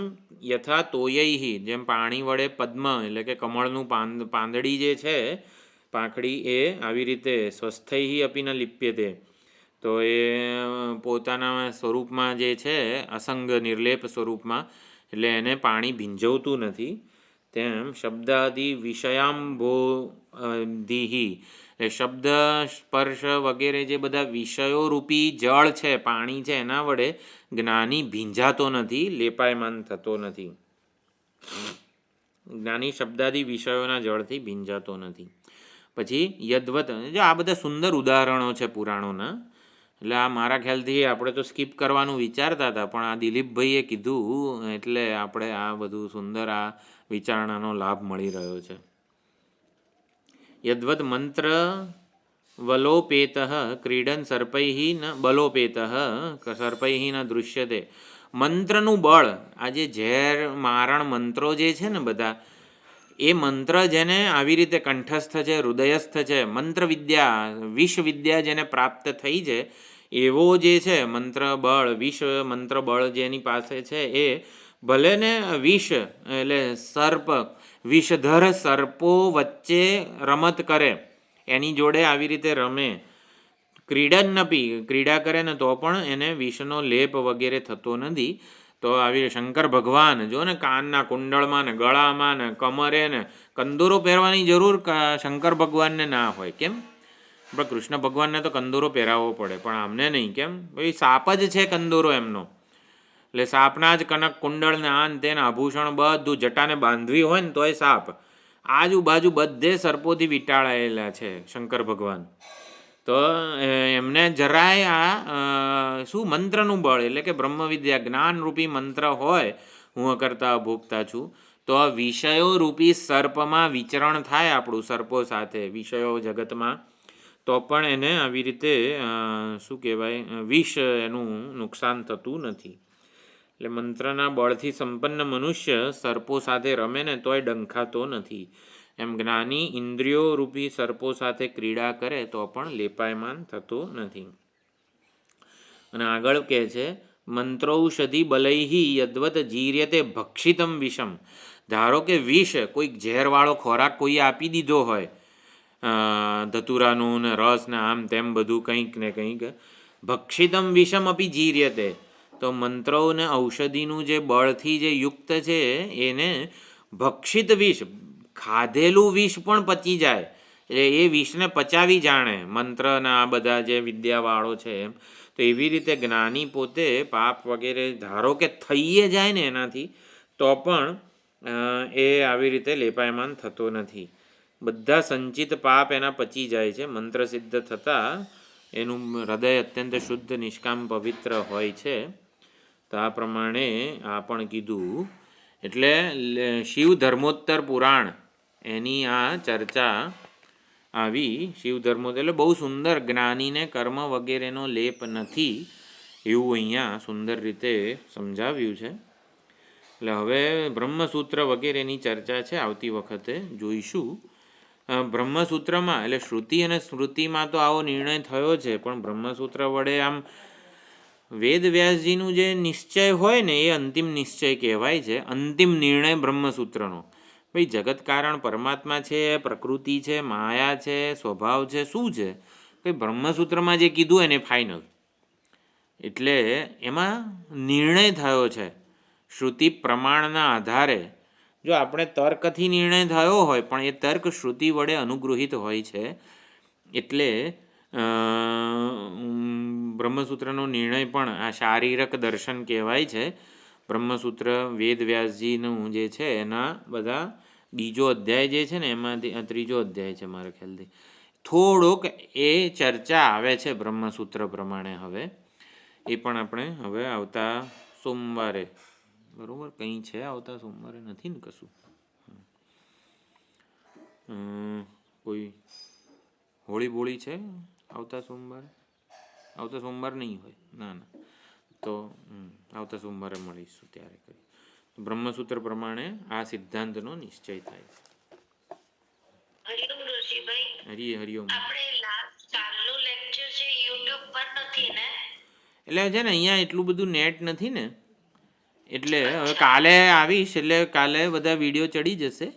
યથા તોયૈહિ, જેમ પાણી વડે પદ્મ એટલે કે કમળનું પાંદડી જે છે, પાંખડી, એ આવી રીતે સ્વસ્થૈહિ અપી ન લિપ્યતે, તો એ પોતાના સ્વરૂપમાં જે છે અસંગ નિર્લેપ સ્વરૂપમાં, એટલે એને પાણી ભીંજવતું નથી. તેમ શબ્દાદિ વિષયાંભોધિહિ, એ શબ્દ સ્પર્શ વગેરે જે બધા વિષયો રૂપી જળ છે, પાણી છે, એના વડે જ્ઞાની ભીંજાતો નથી, લેપાયમાન થતો નથી. જ્ઞાની શબ્દાદિ વિષયોના જળથી ભીંજાતો નથી. પછી યદ્વત, જો આ બધા સુંદર ઉદાહરણો છે પુરાણોના, એટલે આ મારા ખ્યાલથી આપણે તો સ્કીપ કરવાનું વિચારતા હતા, પણ આ દિલીપભાઈએ કીધું એટલે આપણે આ બધું સુંદર આ વિચારણાનો લાભ મળી રહ્યો છે. યદ્વત મંત્ર વલોપેત ક્રીડન સર્પૈઃ ન બલોપેત સર્પૈઃ ન દૃશ્યતે. મંત્રનું બળ, આ જે ઝેર મારણ મંત્રો જે છે ને બધા, એ મંત્ર જેને આવી રીતે કંઠસ્થ છે, હૃદયસ્થ છે, મંત્ર વિદ્યા, વિષ વિદ્યા જેને પ્રાપ્ત થઈ છે, એવો જે છે મંત્ર બળ, વિષ મંત્ર બળ જેની પાસે છે, એ ભલે ને વિષ એટલે સર્પ, વિષધર સર્પો વચ્ચે રમત કરે, એની જોડે આવી રીતે રમે, ક્રીડન નપી, ક્રીડા કરે ને તો પણ એને વિષનો લેપ વગેરે થતો નથી. તો આવી શંકર ભગવાન જો ને કાનના કુંડળમાં ને ગળામાં ને કમરે ને કંદોરો પહેરવાની જરૂર શંકર ભગવાનને ના હોય. કેમ? આપણે કૃષ્ણ ભગવાનને તો કંદોરો પહેરાવવો પડે, પણ આમને નહીં. કેમ? ભાઈ સાપ જ છે કંદોરો એમનો, એટલે સાપના જ કનક કુંડળ ને આન તેને આભૂષણ બધું જટાને બાંધવી હોય ને તોય સાપ, આજુબાજુ બધે સર્પોથી વીંટાળાયેલા છે શંકર ભગવાન. તો એમને જરાય આ શું મંત્રનું બળ, એટલે કે બ્રહ્મ વિદ્યા જ્ઞાનરૂપી મંત્ર હોય, હું કરતા ભોગતા છું, તો આ વિષયો રૂપી સર્પમાં વિચરણ થાય આપણું સર્પો સાથે વિષયો જગતમાં, તો પણ એને આવી રીતે શું કહેવાય, વિષ એનું નુકસાન થતું નથી. એટલે મંત્રના બળથી સંપન્ન મનુષ્ય સર્પો સાથે રમે ને તોય ડંખાતો નથી. એમ જ્ઞાની ઇન્દ્રિયો રૂપી સર્પો સાથે ક્રીડા કરે તો પણ લેપાયમાન થતો નથી. અને આગળ કહે છે મંત્રૌષધિ બલૈહિ યદ્વત જીર્યતે ભક્ષિતમ વિષમ. ધારો કે વિષ, કોઈક ઝેરવાળો ખોરાક કોઈએ આપી દીધો હોય, ધતુરાનું ને રસ ને આમ તેમ બધું કંઈક ને કંઈક, ભક્ષિતમ વિષમ અપી જીર્યતે, તો મંત્રો ને ઔષધિનું જે બળથી જે યુક્ત છે એને ભક્ષિત વિષ, ખાધેલું વિષ પણ પચી જાય, એટલે એ વિષને પચાવી જાણે મંત્રના આ બધા જે વિદ્યાવાળો છે એમ. તો એવી રીતે જ્ઞાની પોતે પાપ વગેરે ધારો કે થઈએ જાય ને એનાથી, તો પણ એ આવી રીતે લેપાયમાન થતો નથી. બધા સંચિત પાપ એના પચી જાય છે. મંત્ર સિદ્ધ થતાં એનું હૃદય અત્યંત શુદ્ધ નિષ્કામ પવિત્ર હોય છે. તો આ પ્રમાણે આ પણ કીધું. એટલે શિવ ધર્મોત્તર પુરાણ એની આ ચર્ચા આવી. શિવ ધર્મોત્તર એટલે બહુ સુંદર, જ્ઞાનીને કર્મ વગેરેનો લેપ નથી એવું અહીંયા સુંદર રીતે સમજાવ્યું છે. એટલે હવે બ્રહ્મસૂત્ર વગેરેની ચર્ચા છે, આવતી વખતે જોઈશું. બ્રહ્મસૂત્રમાં એટલે શ્રુતિ અને સ્મૃતિમાં તો આવો નિર્ણય થયો છે, પણ બ્રહ્મસૂત્ર વડે આમ વેદ વ્યાસજીનું જે નિશ્ચય હોય ને એ અંતિમ નિશ્ચય કહેવાય છે, અંતિમ નિર્ણય બ્રહ્મસૂત્રનો. ભાઈ જગત કારણ પરમાત્મા છે, પ્રકૃતિ છે, માયા છે, સ્વભાવ છે, શું છે, કે બ્રહ્મસૂત્રમાં જે કીધું એને ફાઇનલ. એટલે એમાં નિર્ણય થયો છે શ્રુતિ પ્રમાણના આધારે. જો આપણે તર્કથી નિર્ણય થયો હોય, પણ એ તર્ક શ્રુતિ વડે અનુગૃહિત હોય છે, એટલે બ્રહ્મસૂત્રનો નિર્ણય પણ આ શારીરક દર્શન કહેવાય છે. બ્રહ્મસૂત્ર વેદ વ્યાસજીનું જે છે એના બધા બીજો અધ્યાય જે છે ને એમાંથી ત્રીજો અધ્યાય છે મારા ખ્યાલથી, થોડોક એ ચર્ચા આવે છે બ્રહ્મસૂત્ર પ્રમાણે. હવે એ પણ આપણે હવે આવતા સોમવારે, બરાબર, કંઈ છે આવતા સોમવારે? નથી ને કશું? કોઈ હોળી બોળી છે આવતા સોમવારે? આવતા સોમવાર નહીં હોય, ના ના. તો આવતા સોમવારે મળીશું ત્યારે કરી. બ્રહ્મસૂત્ર પ્રમાણે આ સિદ્ધાંતનો નિશ્ચય થાય છે. હરિઓમ ઋષિભાઈ. હરિઓમ. આપણે કાલનો લેક્ચર છે યુટ્યુબ પર નથી ને? એટલે છે ને અહીંયા એટલું બધું નેટ નથી ને, એટલે હવે કાલે આવીશ એટલે કાલે બધા વિડીયો ચડી જશે.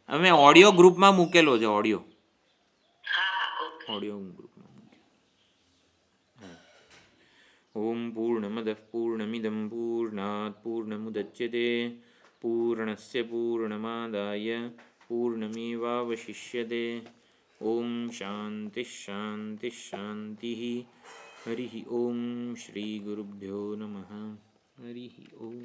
અમે ઓડિયો ગ્રુપમાં મૂકેલો છે, ઓડિયો ગ્રુપમાં મૂકેલો. ઓમ પૂર્ણમદઃ પૂર્ણમિદં પૂર્ણાત પૂર્ણમુદચ્યતે પૂર્ણસ્ય પૂર્ણમાદાય પૂર્ણમેવાવશિષ્યતે. ઓમ શાંતિ શાંતિ શાંતિ. હરિ ઓમ શ્રી ગુરુભ્યો નમઃ. હરિ ઓમ.